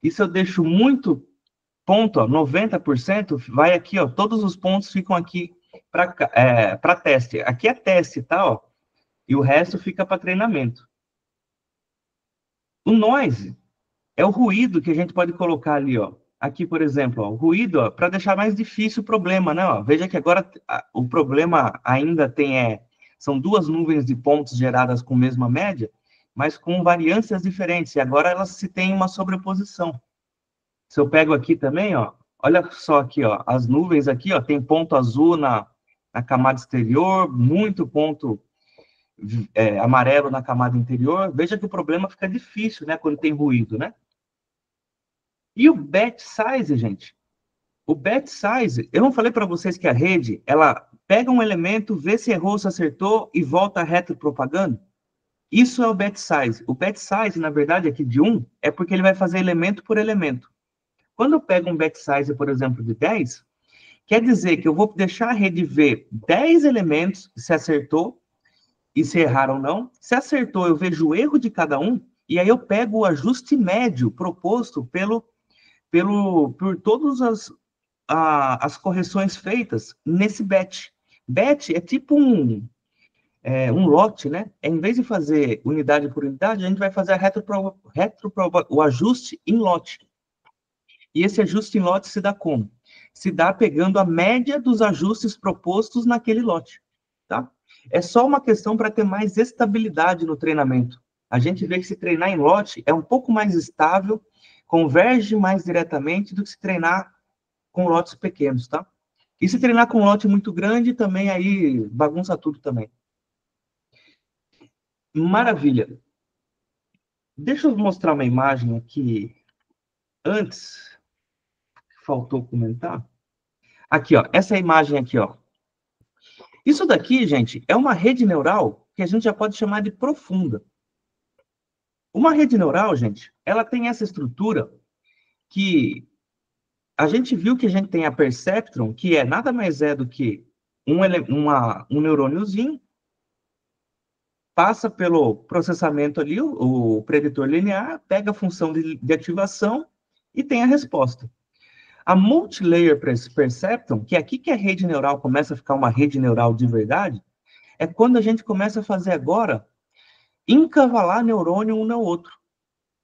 E se eu deixo muito ponto, ó, 90%, vai aqui, ó, todos os pontos ficam aqui para teste. Aqui é teste, tá, ó? E o resto fica para treinamento. O noise é o ruído que a gente pode colocar ali, ó. Aqui, por exemplo, ó, o ruído, para deixar mais difícil o problema, né? Ó. Veja que agora o problema ainda são 2 nuvens de pontos geradas com mesma média, mas com variâncias diferentes. E agora elas se têm uma sobreposição. Se eu pego aqui também, ó, olha só aqui, ó, as nuvens aqui, ó, tem ponto azul na camada exterior, muito ponto amarelo na camada interior. Veja que o problema fica difícil, né, quando tem ruído, né? E o batch size, gente? O batch size, eu não falei para vocês que a rede, ela pega um elemento, vê se errou, se acertou e volta retropropagando? Isso é o batch size. O batch size, na verdade, aqui de 1, é porque ele vai fazer elemento por elemento. Quando eu pego um batch size, por exemplo, de 10, quer dizer que eu vou deixar a rede ver 10 elementos, se acertou e se erraram ou não. Se acertou, eu vejo o erro de cada um, e aí eu pego o ajuste médio proposto por todas as correções feitas nesse batch. Batch é tipo um lote, né? Em vez de fazer unidade por unidade, a gente vai fazer o ajuste em lote. E esse ajuste em lote se dá como? Se dá pegando a média dos ajustes propostos naquele lote, tá? É só uma questão para ter mais estabilidade no treinamento. A gente vê que se treinar em lote é um pouco mais estável, converge mais diretamente do que se treinar com lotes pequenos, tá? E se treinar com lote muito grande, também aí bagunça tudo também. Maravilha. Deixa eu mostrar uma imagem aqui antes. Faltou comentar. Aqui, ó, essa imagem aqui, ó. Isso daqui, gente, é uma rede neural que a gente já pode chamar de profunda. Uma rede neural, gente, ela tem essa estrutura que a gente viu que a gente tem a perceptron, que é nada mais é do que um neurôniozinho, passa pelo processamento ali, o preditor linear, pega a função de ativação e tem a resposta. A multilayer perceptron, que é aqui que a rede neural começa a ficar uma rede neural de verdade, é quando a gente começa a fazer agora encavalar neurônio um no outro.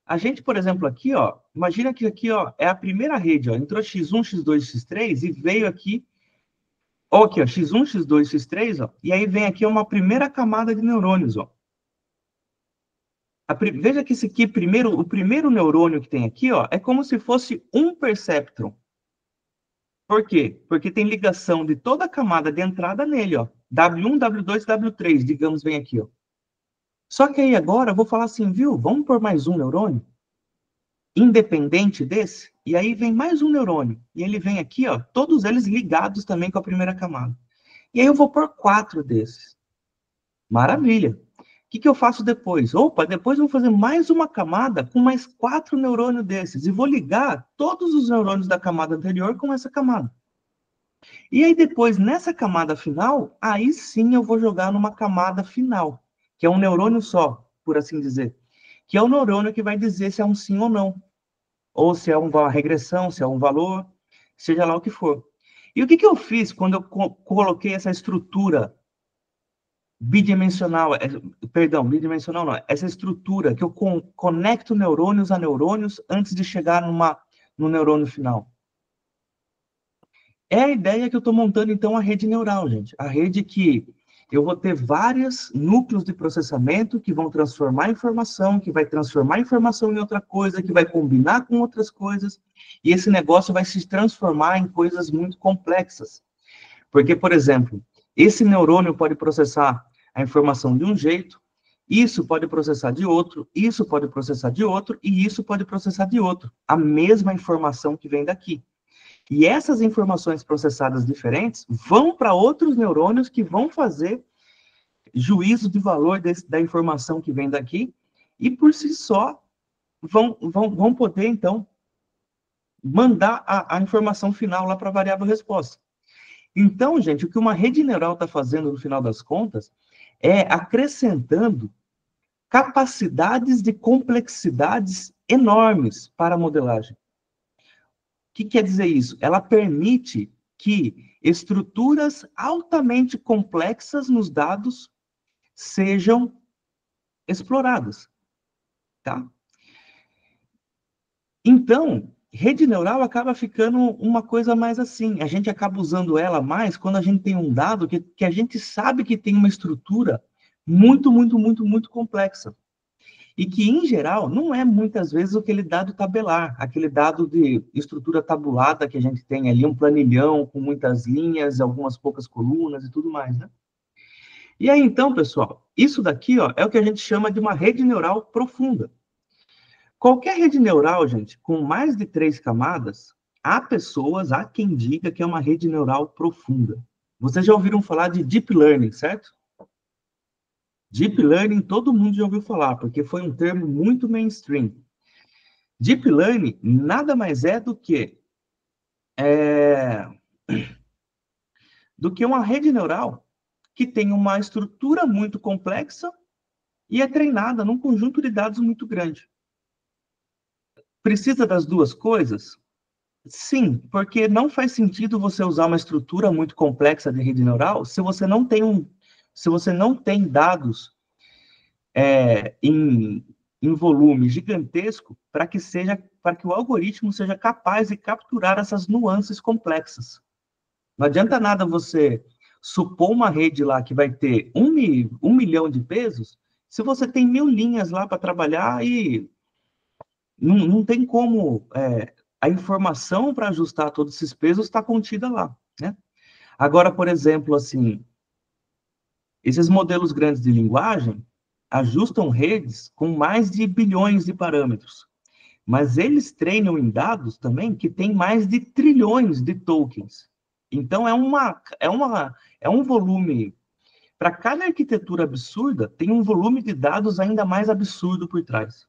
A gente, por exemplo, aqui, ó, imagina que aqui, ó, é a primeira rede, ó, entrou X1, X2, X3 e veio aqui, ó, aqui, ó, X1, X2, X3, ó, e aí vem aqui uma primeira camada de neurônios, ó. Veja que esse aqui, o primeiro neurônio que tem aqui, ó, é como se fosse um perceptron. Por quê? Porque tem ligação de toda a camada de entrada nele, ó. W1, W2, W3, digamos, vem aqui, ó. Só que aí agora eu vou falar assim, viu? Vamos por mais um neurônio? Independente desse? E aí vem mais um neurônio. E ele vem aqui, ó, todos eles ligados também com a primeira camada. E aí eu vou por 4 desses. Maravilha. O que eu faço depois? Opa, depois eu vou fazer mais uma camada com mais 4 neurônios desses. E vou ligar todos os neurônios da camada anterior com essa camada. E aí depois, nessa camada final, aí sim eu vou jogar numa camada final, que é um neurônio só, por assim dizer. Que é o neurônio que vai dizer se é um sim ou não. Ou se é uma regressão, se é um valor, seja lá o que for. E o que eu fiz quando eu coloquei essa estrutura bidimensional, bidimensional não, essa estrutura que eu conecto neurônios a neurônios antes de chegar no neurônio final? É a ideia que eu estou montando, então, a rede neural, gente. A rede que eu vou ter vários núcleos de processamento que vão transformar informação, que vai transformar informação em outra coisa, que vai combinar com outras coisas, e esse negócio vai se transformar em coisas muito complexas. Porque, por exemplo, esse neurônio pode processar a informação de um jeito, isso pode processar de outro, isso pode processar de outro, e isso pode processar de outro. A mesma informação que vem daqui. E essas informações processadas diferentes vão para outros neurônios que vão fazer juízo de valor da informação que vem daqui, e por si só vão poder, então, mandar a informação final lá para a variável resposta. Então, gente, o que uma rede neural está fazendo no final das contas é acrescentando capacidades de complexidades enormes para a modelagem. O que quer dizer isso? Ela permite que estruturas altamente complexas nos dados sejam exploradas, tá? Então, rede neural acaba ficando uma coisa mais assim. A gente acaba usando ela mais quando a gente tem um dado que a gente sabe que tem uma estrutura muito, muito, muito, muito complexa. E que, em geral, não é muitas vezes aquele dado tabelar, aquele dado de estrutura tabulada que a gente tem ali, um planilhão com muitas linhas, algumas poucas colunas e tudo mais, né? E aí, então, pessoal, isso daqui, ó, é o que a gente chama de uma rede neural profunda. Qualquer rede neural, gente, com mais de 3 camadas, há quem diga que é uma rede neural profunda. Vocês já ouviram falar de Deep Learning, certo? Deep Learning todo mundo já ouviu falar, porque foi um termo muito mainstream. Deep Learning nada mais é do que uma rede neural que tem uma estrutura muito complexa e é treinada num conjunto de dados muito grande. Precisa das duas coisas? Sim, porque não faz sentido você usar uma estrutura muito complexa de rede neural se você não tem dados em volume gigantesco para que o algoritmo seja capaz de capturar essas nuances complexas. Não adianta nada você supor uma rede lá que vai ter 1 milhão de pesos, se você tem 1000 linhas lá para trabalhar e não tem como a informação para ajustar todos esses pesos está contida lá, né? Agora, por exemplo, assim, esses modelos grandes de linguagem ajustam redes com mais de bilhões de parâmetros, mas eles treinam em dados também que tem mais de trilhões de tokens. Então, é um volume, para cada arquitetura absurda, tem um volume de dados ainda mais absurdo por trás.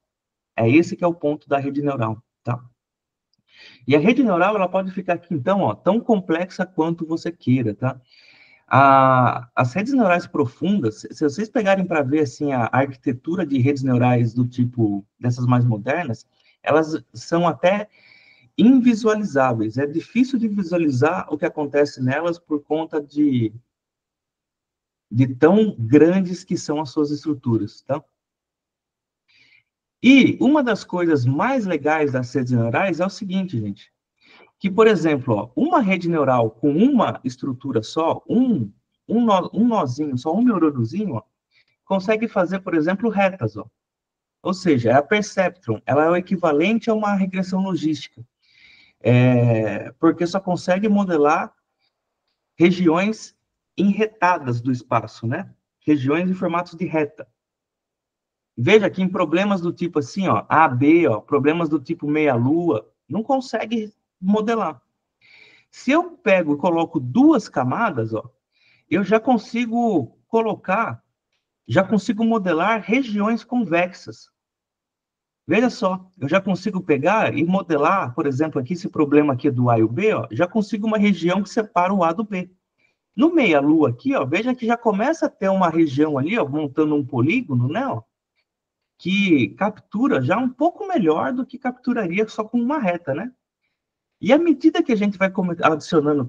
É esse que é o ponto da rede neural, tá? E a rede neural, ela pode ficar aqui, então, ó, tão complexa quanto você queira, tá? As redes neurais profundas, se vocês pegarem para ver, assim, a arquitetura de redes neurais do tipo, dessas mais modernas, elas são até invisualizáveis. É difícil de visualizar o que acontece nelas por conta de tão grandes que são as suas estruturas, tá? E uma das coisas mais legais das redes neurais é o seguinte, gente, que, por exemplo, ó, uma rede neural com uma estrutura só, um nozinho, só um neurôniozinho, ó, consegue fazer, por exemplo, retas, ó. Ou seja, a perceptron, ela é o equivalente a uma regressão logística, porque só consegue modelar regiões enretadas do espaço, né? Regiões em formatos de reta. Veja que em problemas do tipo assim, ó, A, B, ó, problemas do tipo meia-lua, não consegue modelar. Se eu pego e coloco 2 camadas, ó, eu já consigo modelar regiões convexas. Veja só, eu já consigo pegar e modelar, por exemplo, aqui esse problema aqui do A e o B, ó, já consigo uma região que separa o A do B. No meia-lua aqui, ó, veja que já começa a ter uma região ali, ó, montando um polígono, né, ó, que captura já um pouco melhor do que capturaria só com uma reta, né? E à medida que a gente vai adicionando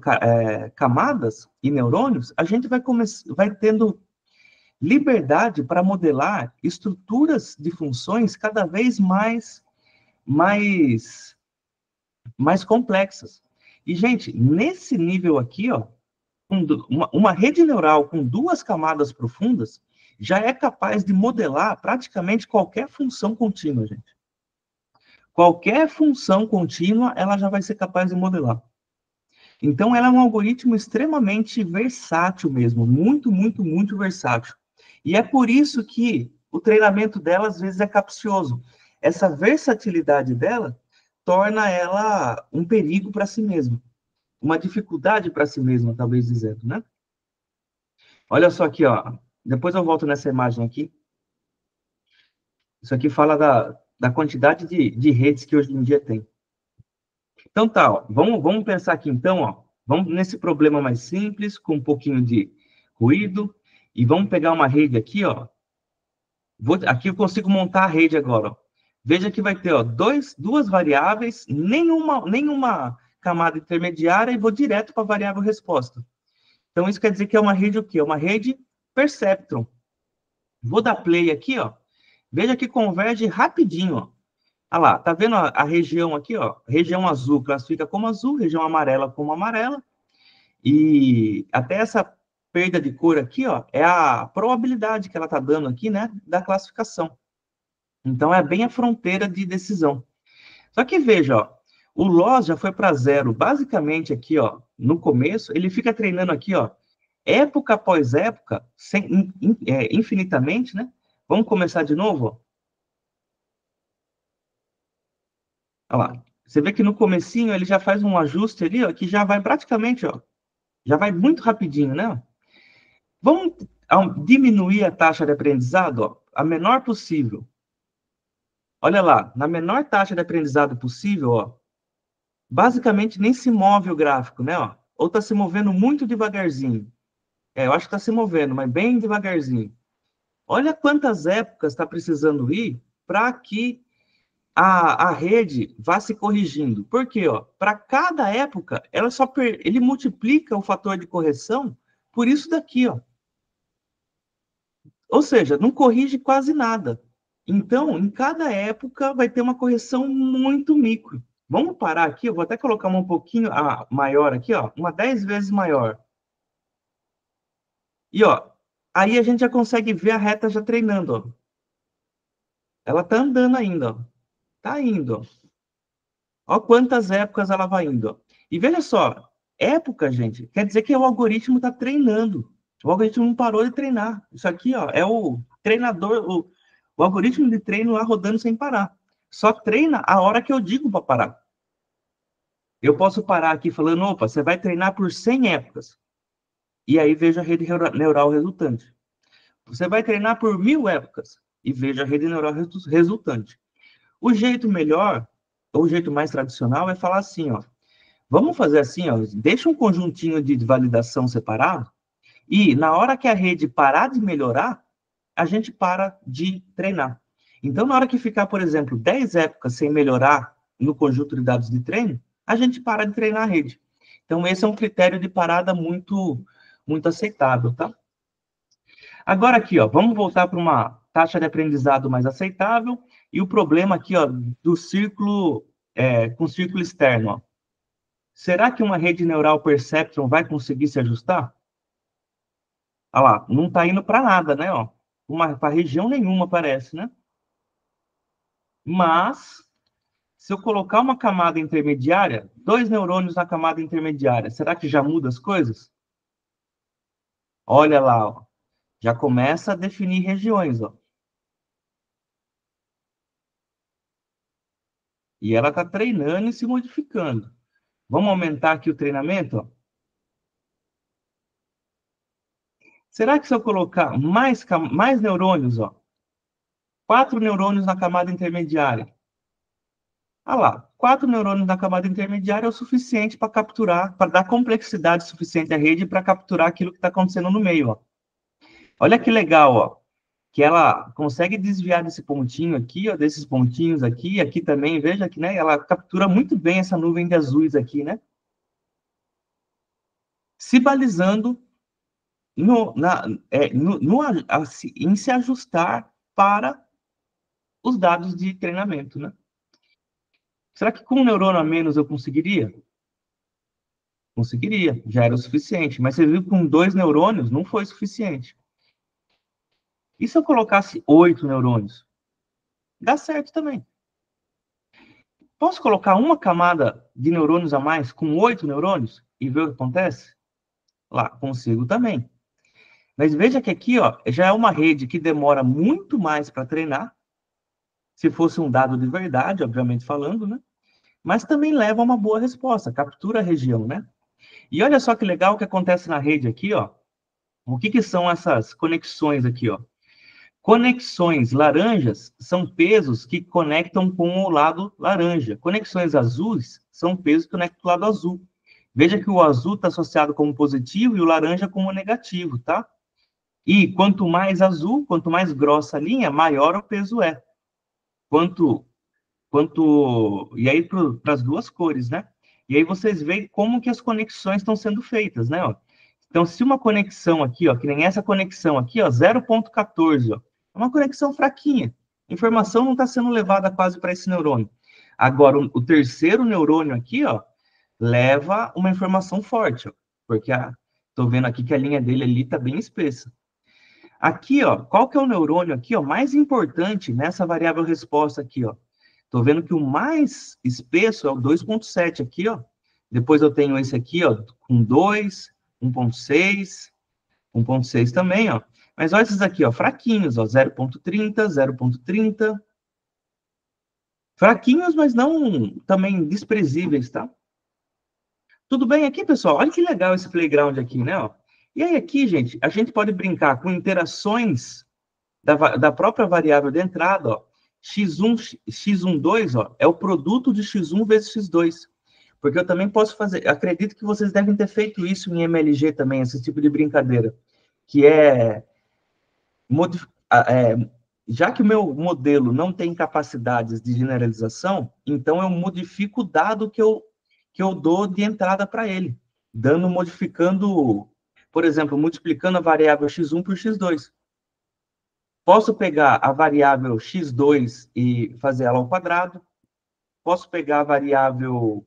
camadas e neurônios, a gente vai tendo liberdade para modelar estruturas de funções cada vez mais complexas. E, gente, nesse nível aqui, ó, uma rede neural com 2 camadas profundas já é capaz de modelar praticamente qualquer função contínua, gente. Qualquer função contínua, ela já vai ser capaz de modelar. Então, ela é um algoritmo extremamente versátil mesmo, muito, muito, muito versátil. E é por isso que o treinamento dela, às vezes, é capcioso. Essa versatilidade dela torna ela um perigo para si mesma. Uma dificuldade para si mesma, talvez dizendo, né? Olha só aqui, ó. Depois eu volto nessa imagem aqui. Isso aqui fala da quantidade de redes que hoje em dia tem. Então tá, ó. Vamos pensar aqui então, ó. Vamos nesse problema mais simples, com um pouquinho de ruído, e vamos pegar uma rede aqui, ó. Aqui eu consigo montar a rede agora, ó. Veja que vai ter, ó, duas variáveis, nenhuma camada intermediária, e vou direto para a variável resposta. Então, isso quer dizer que é uma rede o quê? É uma rede perceptron. Vou dar play aqui, ó. Veja que converge rapidinho, ó. Olha lá, tá vendo a região aqui, ó? Região azul classifica como azul, região amarela como amarela. E até essa perda de cor aqui, ó, é a probabilidade que ela tá dando aqui, né, da classificação. Então, é bem a fronteira de decisão. Só que veja, ó, o loss já foi para 0. Basicamente, aqui, ó, no começo, ele fica treinando aqui, ó, época após época, infinitamente, né? Vamos começar de novo, ó. Olha lá. Você vê que no comecinho ele já faz um ajuste ali, ó, que já vai praticamente, ó, já vai muito rapidinho, né? Vamos diminuir a taxa de aprendizado, ó, a menor possível. Olha lá, na menor taxa de aprendizado possível, ó, basicamente nem se move o gráfico, né? Ó, ou está se movendo muito devagarzinho. Eu acho que está se movendo, mas bem devagarzinho. Olha quantas épocas está precisando ir para que a rede vá se corrigindo. Por quê? Para cada época, ele multiplica o fator de correção por isso daqui, ó. Ou seja, não corrige quase nada. Então, em cada época, vai ter uma correção muito micro. Vamos parar aqui, eu vou até colocar um pouquinho maior aqui, ó, uma 10 vezes maior. E, ó, aí a gente já consegue ver a reta já treinando, ó. Ela tá andando ainda, ó. Tá indo, ó. Ó quantas épocas ela vai indo, ó. E veja só, época, gente, quer dizer que o algoritmo está treinando. O algoritmo não parou de treinar. Isso aqui, ó, é o treinador, o algoritmo de treino lá rodando sem parar. Só treina a hora que eu digo para parar. Eu posso parar aqui falando, opa, você vai treinar por 100 épocas. E aí veja a rede neural resultante. Você vai treinar por 1000 épocas. E veja a rede neural resultante. O jeito melhor, ou o jeito mais tradicional, é falar assim, ó. Vamos fazer assim, ó. Deixa um conjuntinho de validação separado. E na hora que a rede parar de melhorar, a gente para de treinar. Então, na hora que ficar, por exemplo, 10 épocas sem melhorar no conjunto de dados de treino, a gente para de treinar a rede. Então, esse é um critério de parada muito, muito aceitável, tá? Agora aqui, ó, vamos voltar para uma taxa de aprendizado mais aceitável e o problema aqui, ó, do círculo, com círculo externo, ó. Será que uma rede neural perceptron vai conseguir se ajustar? Olha lá, não está indo para nada, né? Para região nenhuma, parece, né? Mas, se eu colocar uma camada intermediária, 2 neurônios na camada intermediária, será que já muda as coisas? Olha lá, ó, já começa a definir regiões, ó. E ela está treinando e se modificando. Vamos aumentar aqui o treinamento, ó. Será que se eu colocar mais neurônios, ó, 4 neurônios na camada intermediária? Ah lá, 4 neurônios na camada intermediária é o suficiente para capturar, para dar complexidade suficiente à rede para capturar aquilo que está acontecendo no meio, ó. Olha que legal, ó, que ela consegue desviar desse pontinho aqui, ó, desses pontinhos aqui, aqui também, veja que, né, ela captura muito bem essa nuvem de azuis aqui, né? Se balizando em se ajustar para os dados de treinamento, né? Será que com um neurônio a menos eu conseguiria? Conseguiria, já era o suficiente. Mas você viu que com 2 neurônios não foi suficiente. E se eu colocasse 8 neurônios? Dá certo também. Posso colocar uma camada de neurônios a mais com 8 neurônios e ver o que acontece? Lá, consigo também. Mas veja que aqui, ó, já é uma rede que demora muito mais para treinar, se fosse um dado de verdade, obviamente falando, né? Mas também leva a uma boa resposta, captura a região, né? E olha só que legal o que acontece na rede aqui, ó. O que são essas conexões aqui, ó? Conexões laranjas são pesos que conectam com o lado laranja. Conexões azuis são pesos que conectam com o lado azul. Veja que o azul está associado como positivo e o laranja como negativo, tá? E quanto mais azul, quanto mais grossa a linha, maior o peso é. E aí para as duas cores, né? E aí vocês veem como que as conexões estão sendo feitas, né? Ó. Então, se uma conexão aqui, ó, que nem essa conexão aqui, ó, 0,14, ó, é uma conexão fraquinha. A informação não está sendo levada quase para esse neurônio. Agora, o terceiro neurônio aqui, ó, leva uma informação forte, ó, porque estou vendo aqui que a linha dele ali está bem espessa. Aqui, ó, qual que é o neurônio aqui, ó, mais importante nessa variável resposta aqui, ó? Estou vendo que o mais espesso é o 2,7 aqui, ó. Depois eu tenho esse aqui, ó, com 2, 1,6, 1,6 também, ó. Mas olha esses aqui, ó, fraquinhos, ó, 0,30, 0,30. Fraquinhos, mas não também desprezíveis, tá? Tudo bem aqui, pessoal? Olha que legal esse playground aqui, né, ó. E aí aqui, gente, a gente pode brincar com interações da própria variável de entrada, ó. X1, X12, ó, é o produto de X1 vezes X2. Porque eu também posso fazer, acredito que vocês devem ter feito isso em MLG também, esse tipo de brincadeira, que já que o meu modelo não tem capacidades de generalização, então eu modifico o dado que eu dou de entrada para ele, modificando, por exemplo, multiplicando a variável x1 por x2. Posso pegar a variável x2 e fazer ela ao quadrado. Posso pegar a variável...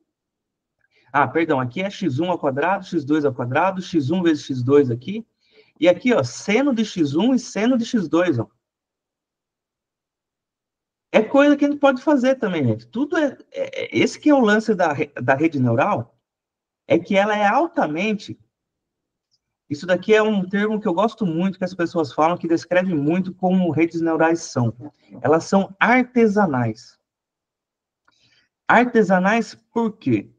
perdão, aqui é x1 ao quadrado, x2 ao quadrado, x1 vezes x2 aqui. E aqui, ó, seno de x1 e seno de x2, ó. É coisa que a gente pode fazer também, gente. Tudo esse que é o lance da rede neural, é que ela é altamente... Isso daqui é um termo que eu gosto muito, que as pessoas falam, que descreve muito como redes neurais são. Elas são artesanais. Artesanais por quê?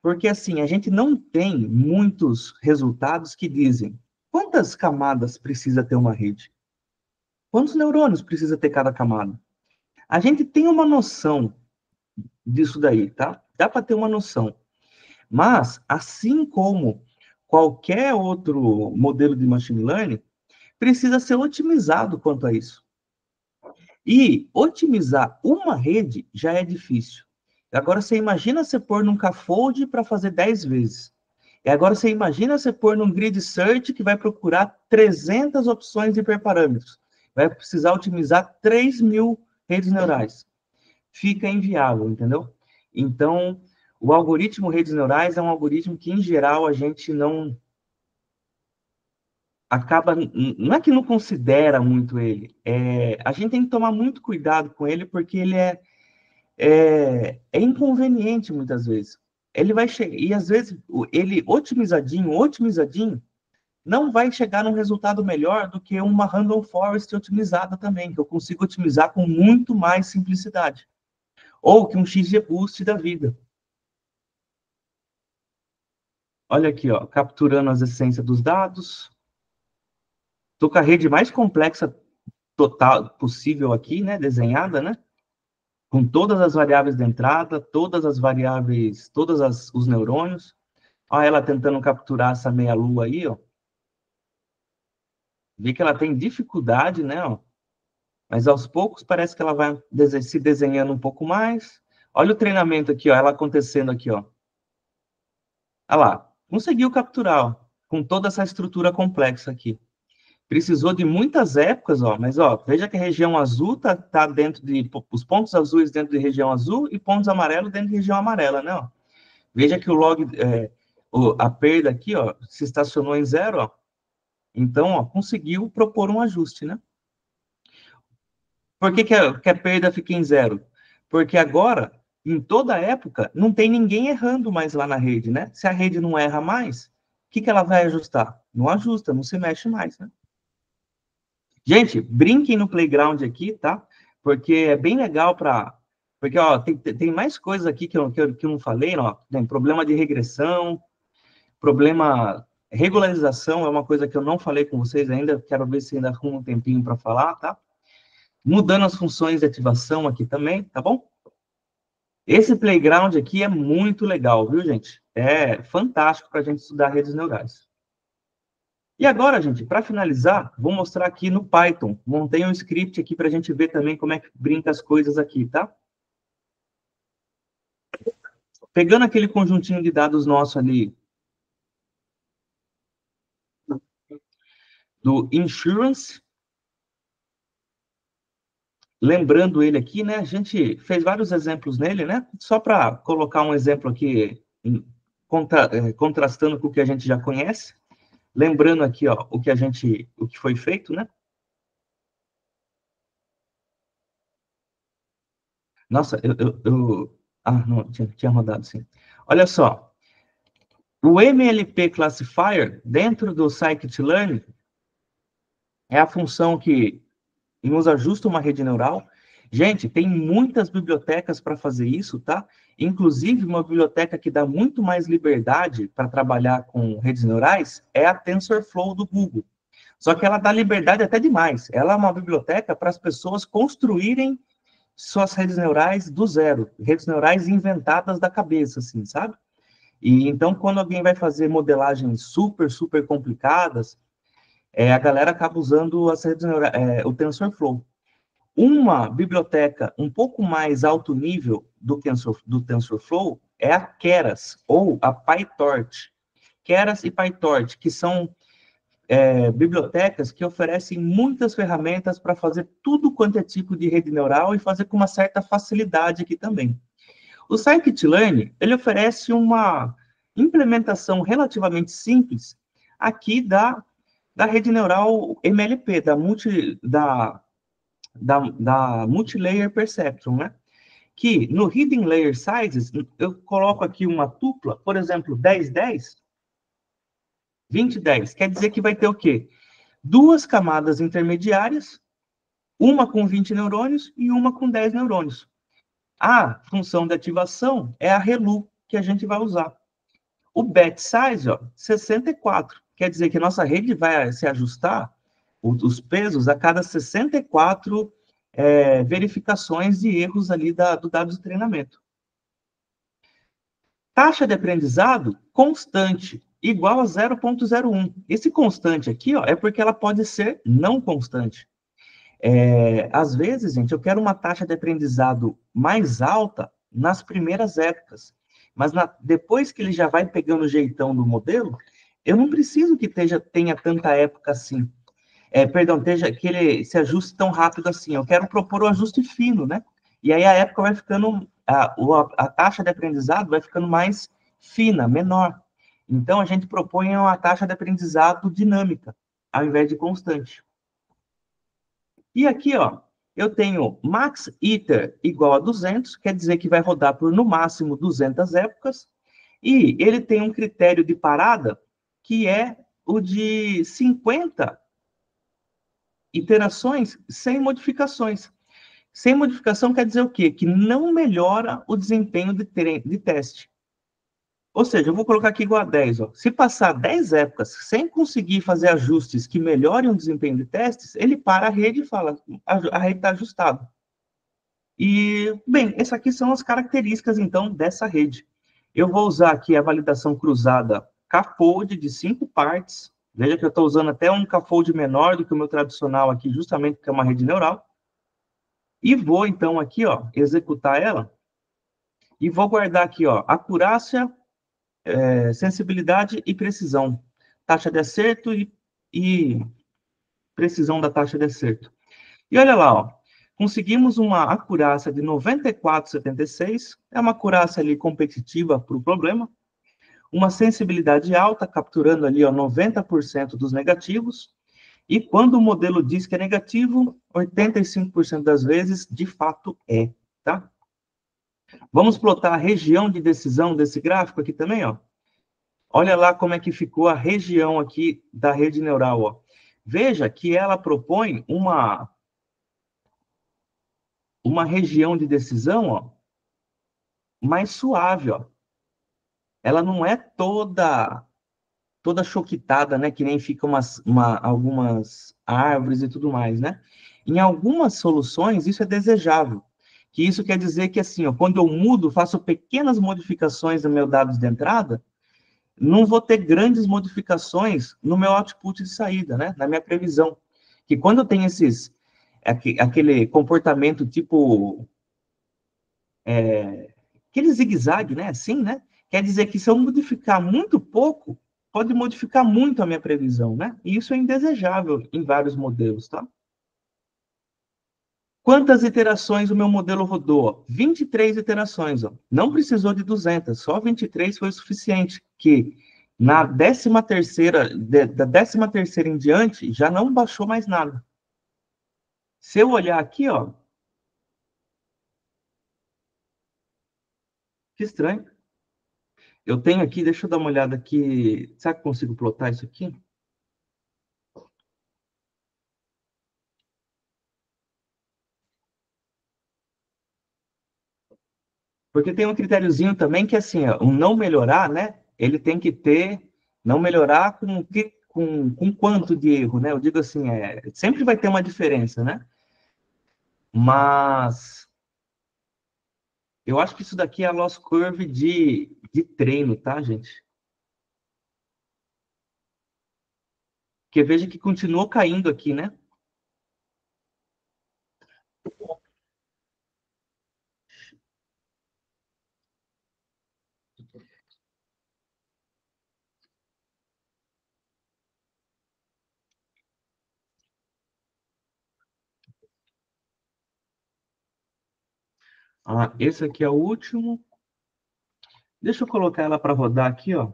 Porque, assim, a gente não tem muitos resultados que dizem quantas camadas precisa ter uma rede? Quantos neurônios precisa ter cada camada? A gente tem uma noção disso daí, tá? Dá para ter uma noção. Mas, assim como qualquer outro modelo de machine learning, precisa ser otimizado quanto a isso. E otimizar uma rede já é difícil. Agora, você imagina você pôr num K-fold para fazer 10 vezes. E agora, você imagina você pôr num grid search que vai procurar 300 opções de hiperparâmetros. Vai precisar otimizar 3.000 redes neurais. Fica inviável, entendeu? Então, o algoritmo redes neurais é um algoritmo que, em geral, a gente não acaba... Não é que não considera muito ele. A gente tem que tomar muito cuidado com ele, porque ele é inconveniente, muitas vezes. Ele vai chegar... E, às vezes, ele otimizadinho, não vai chegar num resultado melhor do que uma random forest otimizada também, que eu consigo otimizar com muito mais simplicidade. Ou que um XGBoost da vida. Olha aqui, ó, capturando as essências dos dados. Estou com a rede mais complexa total possível aqui, né, desenhada, né? Com todas as variáveis de entrada, todas as variáveis, os neurônios. Olha ela tentando capturar essa meia-lua aí, ó. Vê que ela tem dificuldade, né, ó. Mas aos poucos parece que ela vai se desenhando um pouco mais. Olha o treinamento aqui, ó, ela acontecendo aqui, ó. Olha lá, conseguiu capturar, ó, com toda essa estrutura complexa aqui. Precisou de muitas épocas, ó, mas ó, veja que a região azul tá dentro de... Os pontos azuis dentro de região azul e pontos amarelos dentro de região amarela, né? Ó. Veja que o log a perda aqui, ó, se estacionou em 0, ó. Então, ó, conseguiu propor um ajuste, né? Por que a perda fica em 0? Porque agora, em toda época, não tem ninguém errando mais lá na rede, né? Se a rede não erra mais, o que ela vai ajustar? Não ajusta, não se mexe mais, né? Gente, brinquem no playground aqui, tá? Porque é bem legal para... Porque, ó, tem mais coisas aqui que eu não falei, ó. Tem problema de regressão, problema... Regularização é uma coisa que eu não falei com vocês ainda, quero ver se ainda arrumo um tempinho para falar, tá? Mudando as funções de ativação aqui também, tá bom? Esse playground aqui é muito legal, viu, gente? É fantástico para a gente estudar redes neurais. E agora, gente, para finalizar, vou mostrar aqui no Python. Montei um script aqui para a gente ver também como é que brinca as coisas aqui, tá? Pegando aquele conjuntinho de dados nosso ali, do insurance, lembrando ele aqui, né? A gente fez vários exemplos nele, né? Só para colocar um exemplo aqui, contrastando com o que a gente já conhece. Lembrando aqui, ó, o que foi feito, né? Nossa, não, tinha rodado, sim. Olha só. O MLP Classifier, dentro do Scikit-learn, é a função que nos ajusta uma rede neural. Gente, tem muitas bibliotecas para fazer isso, tá? Inclusive, uma biblioteca que dá muito mais liberdade para trabalhar com redes neurais é a TensorFlow do Google. Só que ela dá liberdade até demais. Ela é uma biblioteca para as pessoas construírem suas redes neurais do zero. Redes neurais inventadas da cabeça, assim, sabe? E então, quando alguém vai fazer modelagens super complicadas, a galera acaba usando as redes neurais, o TensorFlow. Uma biblioteca um pouco mais alto nível do TensorFlow é a Keras, ou a PyTorch. Keras e PyTorch, que são bibliotecas que oferecem muitas ferramentas para fazer tudo quanto é tipo de rede neural e fazer com uma certa facilidade aqui também. O Scikit-learn, ele oferece uma implementação relativamente simples aqui da rede neural MLP, da Multilayer Perceptron, né? Que no Hidden Layer Sizes, eu coloco aqui uma tupla, por exemplo, 10-10, 20-10, quer dizer que vai ter o quê? 2 camadas intermediárias, uma com 20 neurônios e uma com 10 neurônios. A função de ativação é a ReLU, que a gente vai usar. O batch size, ó, 64. Quer dizer que a nossa rede vai se ajustar, os pesos, a cada 64 verificações de erros ali do dado de treinamento. Taxa de aprendizado constante, igual a 0,01. Esse constante aqui, ó, é porque ela pode ser não constante. Às vezes, gente, eu quero uma taxa de aprendizado mais alta nas primeiras épocas, mas depois que ele já vai pegando o jeitão do modelo, eu não preciso que tenha tanta época assim. Que ele se ajuste tão rápido assim. Eu quero propor um ajuste fino, né? E aí a época vai ficando, a taxa de aprendizado vai ficando mais fina, menor. Então, a gente propõe uma taxa de aprendizado dinâmica, ao invés de constante. E aqui, ó, eu tenho max iter igual a 200, quer dizer que vai rodar por, no máximo, 200 épocas, e ele tem um critério de parada, que é o de 50 iterações sem modificações. Sem modificação quer dizer o quê? Que não melhora o desempenho de teste. Ou seja, eu vou colocar aqui igual a 10. Ó. Se passar 10 épocas sem conseguir fazer ajustes que melhorem o desempenho de testes, ele para a rede e fala, a rede está ajustada. E, bem, essas aqui são as características, então, dessa rede. Eu vou usar aqui a validação cruzada K-fold de 5 partes. Veja que eu estou usando até um K-fold menor do que o meu tradicional aqui, justamente porque é uma rede neural. E vou, então, aqui, ó, executar ela. E vou guardar aqui, ó, acurácia, sensibilidade e precisão. Taxa de acerto e precisão da taxa de acerto. E olha lá, ó, conseguimos uma acurácia de 94,76. É uma acurácia ali competitiva para o problema. uma sensibilidade alta, capturando ali, ó, 90% dos negativos, e quando o modelo diz que é negativo, 85% das vezes, de fato é, tá? Vamos plotar a região de decisão desse gráfico aqui também, ó. Olha lá como é que ficou a região aqui da rede neural, ó. Veja que ela propõe uma região de decisão, ó, mais suave, ó. Ela não é toda choquitada, né? Que nem fica algumas árvores e tudo mais, né? Em algumas soluções, isso é desejável. Que isso quer dizer que, assim, ó, quando eu mudo, faço pequenas modificações no meu dados de entrada, não vou ter grandes modificações no meu output de saída, né? Na minha previsão. Que quando eu tenho aquele comportamento tipo, aquele zigue-zague, né? Assim, né? Quer dizer que se eu modificar muito pouco, pode modificar muito a minha previsão, né? E isso é indesejável em vários modelos, tá? Quantas iterações o meu modelo rodou? 23 iterações, ó. Não precisou de 200, só 23 foi o suficiente, que na 13ª, da 13ª em diante, já não baixou mais nada. Se eu olhar aqui, ó, que estranho. Eu tenho aqui, deixa eu dar uma olhada aqui, será que eu consigo plotar isso aqui? Porque tem um critériozinho também que, assim, ó, o não melhorar, né? Ele tem que ter, não melhorar com quanto de erro, né? Eu digo assim, sempre vai ter uma diferença, né? Mas eu acho que isso daqui é a loss curve de treino, tá, gente? Porque veja que continuou caindo aqui, né? Ah, esse aqui é o último. Deixa eu colocar ela para rodar aqui, ó,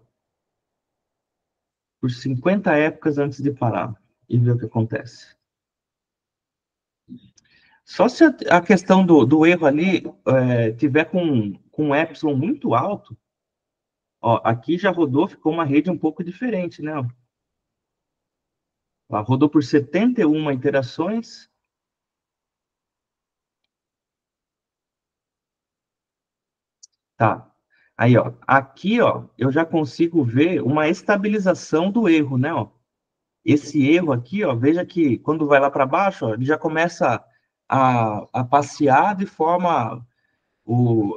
por 50 épocas antes de parar e ver o que acontece. Só se a questão do erro ali tiver com um epsilon muito alto, ó, aqui já rodou, ficou uma rede um pouco diferente, né? Ó, rodou por 71 interações. Tá. Aí, ó, aqui, ó, eu já consigo ver uma estabilização do erro, né? Ó. Esse erro aqui, ó, veja que quando vai lá para baixo, ó, ele já começa a passear de forma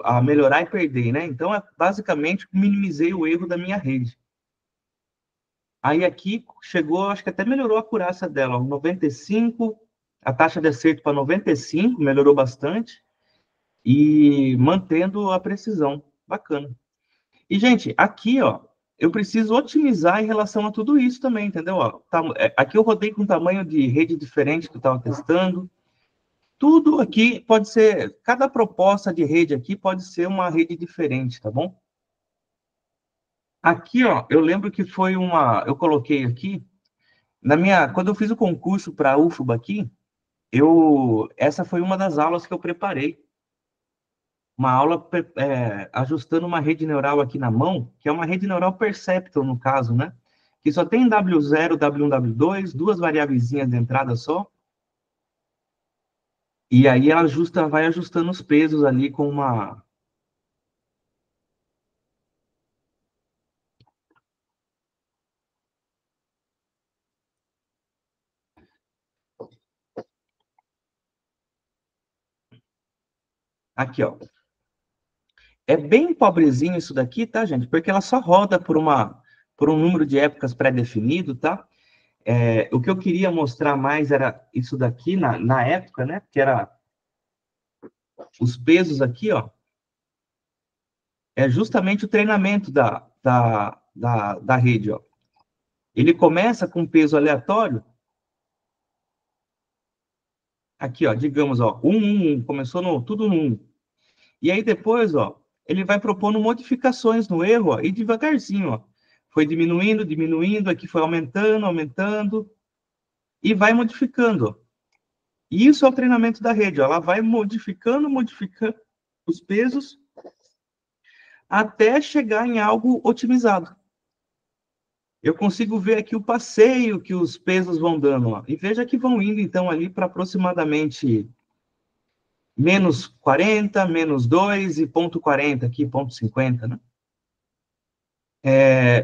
a melhorar e perder, né? Então, basicamente, minimizei o erro da minha rede. Aí aqui chegou, acho que até melhorou a acurácia dela, ó, 95, a taxa de acerto para 95, melhorou bastante, e mantendo a precisão. Bacana. E, gente, aqui, ó, eu preciso otimizar em relação a tudo isso também, entendeu? Ó, aqui eu rodei com tamanho de rede diferente que eu estava testando. Tudo aqui pode ser, cada proposta de rede aqui pode ser uma rede diferente, tá bom? Aqui, ó, eu lembro que eu coloquei aqui, quando eu fiz o concurso para a UFBA aqui, essa foi uma das aulas que eu preparei. Uma aula ajustando uma rede neural aqui na mão, que é uma rede neural Perceptron, no caso, né? Que só tem W0, W1, W2, duas variáveis de entrada só. E aí ela vai ajustando os pesos ali com uma... Aqui, ó. É bem pobrezinho isso daqui, tá, gente? Porque ela só roda por um número de épocas pré-definido, tá? O que eu queria mostrar mais era isso daqui na época, né? Que era os pesos aqui, ó. É justamente o treinamento da rede, ó. Ele começa com peso aleatório. Aqui, ó, digamos, ó, 1, 1, 1. Começou tudo no 1. E aí depois, ó, ele vai propondo modificações no erro, ó, e devagarzinho, ó. Foi diminuindo, diminuindo, aqui foi aumentando, aumentando, e vai modificando, ó. E isso é o treinamento da rede, ó. Ela vai modificando, modificando os pesos, até chegar em algo otimizado. Eu consigo ver aqui o passeio que os pesos vão dando, ó. E veja que vão indo, então, ali para aproximadamente menos 40, menos 2 e ponto 40 aqui, ponto 50, né?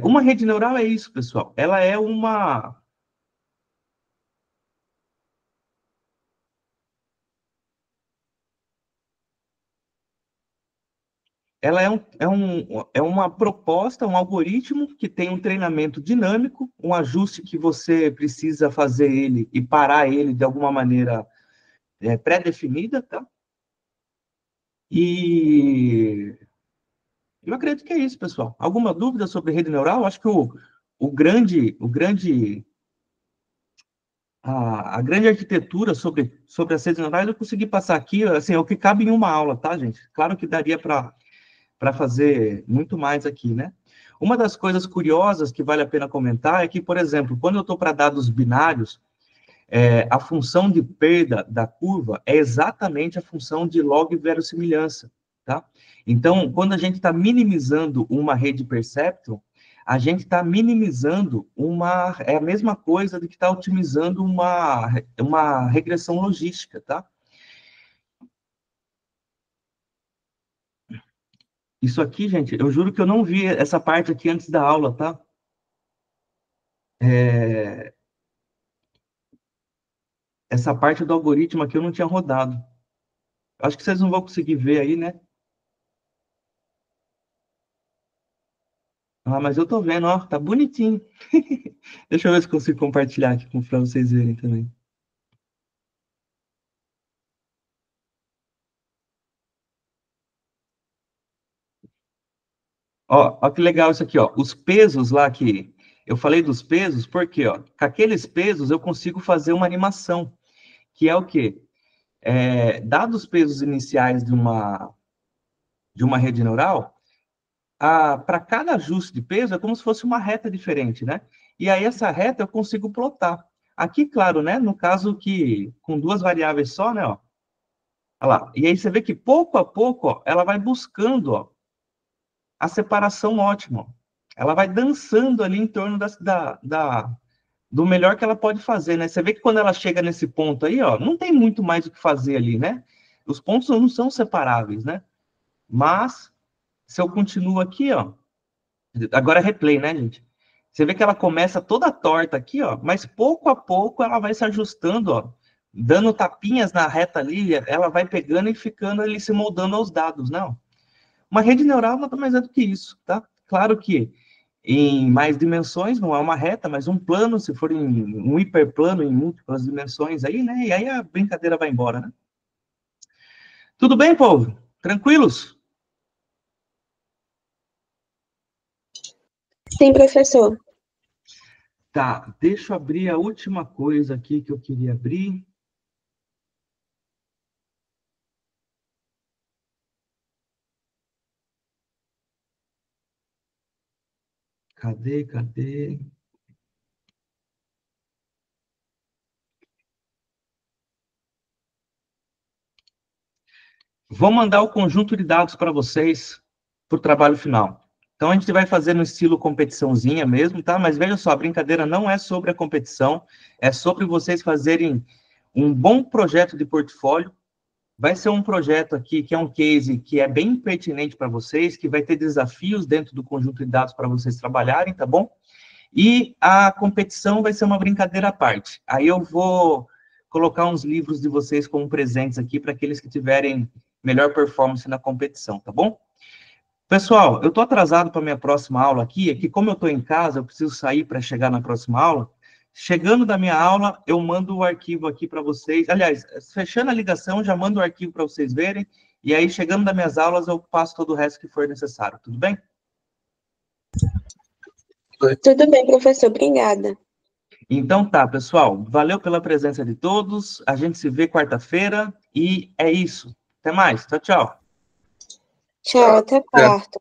Uma rede neural é isso, pessoal. Ela é uma... Ela é uma proposta, um algoritmo que tem um treinamento dinâmico, um ajuste que você precisa fazer ele e parar ele de alguma maneira pré-definida, tá? E eu acredito que é isso, pessoal. Alguma dúvida sobre rede neural? Acho que a grande arquitetura sobre as redes neurais eu consegui passar aqui, assim, é o que cabe em uma aula, tá, gente? Claro que daria para fazer muito mais aqui, né? Uma das coisas curiosas que vale a pena comentar é que, por exemplo, quando eu estou para dados binários, a função de perda da curva é exatamente a função de log verossimilhança, tá? Então, quando a gente está minimizando uma rede perceptron, a gente está minimizando é a mesma coisa do que está otimizando uma regressão logística, tá? Isso aqui, gente, eu juro que eu não vi essa parte aqui antes da aula, tá? Essa parte do algoritmo aqui eu não tinha rodado. Acho que vocês não vão conseguir ver aí, né? Ah, mas eu tô vendo, ó, tá bonitinho. Deixa eu ver se consigo compartilhar aqui para vocês verem também. Ó, que legal isso aqui, ó. Os pesos lá que eu falei dos pesos, porque, ó, com aqueles pesos eu consigo fazer uma animação, que é o quê? Dados os pesos iniciais de uma rede neural, para cada ajuste de peso é como se fosse uma reta diferente, né? E aí essa reta eu consigo plotar. Aqui, claro, né? No caso que com duas variáveis só, né? Ó, olha lá. E aí você vê que pouco a pouco, ó, ela vai buscando, ó, a separação ótima. Ó. Ela vai dançando ali em torno do melhor que ela pode fazer, né? Você vê que quando ela chega nesse ponto aí, ó, não tem muito mais o que fazer ali, né? Os pontos não são separáveis, né? Mas se eu continuo aqui, ó, agora é replay, né, gente? Você vê que ela começa toda torta aqui, ó, mas pouco a pouco ela vai se ajustando, ó, dando tapinhas na reta ali, ela vai pegando e ficando ali se moldando aos dados, não? Uma rede neural nada mais é do que isso, tá? Claro que em mais dimensões não é uma reta, mas um plano, se for um hiperplano em múltiplas dimensões aí, né? E aí a brincadeira vai embora, né? Tudo bem, povo? Tranquilos? Sim, professor. Tá, deixa eu abrir a última coisa aqui que eu queria abrir. Cadê? Vou mandar o conjunto de dados para vocês para o trabalho final. Então, a gente vai fazer no estilo competiçãozinha mesmo, tá? Mas veja só, a brincadeira não é sobre a competição, é sobre vocês fazerem um bom projeto de portfólio. Vai ser um projeto aqui que é um case que é bem pertinente para vocês, que vai ter desafios dentro do conjunto de dados para vocês trabalharem, tá bom? E a competição vai ser uma brincadeira à parte. Aí eu vou colocar uns livros de vocês como presentes aqui para aqueles que tiverem melhor performance na competição, tá bom? Pessoal, eu estou atrasado para a minha próxima aula aqui, é que como eu estou em casa, eu preciso sair para chegar na próxima aula. Chegando da minha aula, eu mando o arquivo aqui para vocês. Aliás, fechando a ligação, já mando o arquivo para vocês verem. E aí, chegando das minhas aulas, eu passo todo o resto que for necessário. Tudo bem? Tudo bem, professor. Obrigada. Então tá, pessoal. Valeu pela presença de todos. A gente se vê quarta-feira. E é isso. Até mais. Tchau, tchau. Tchau, até quarta.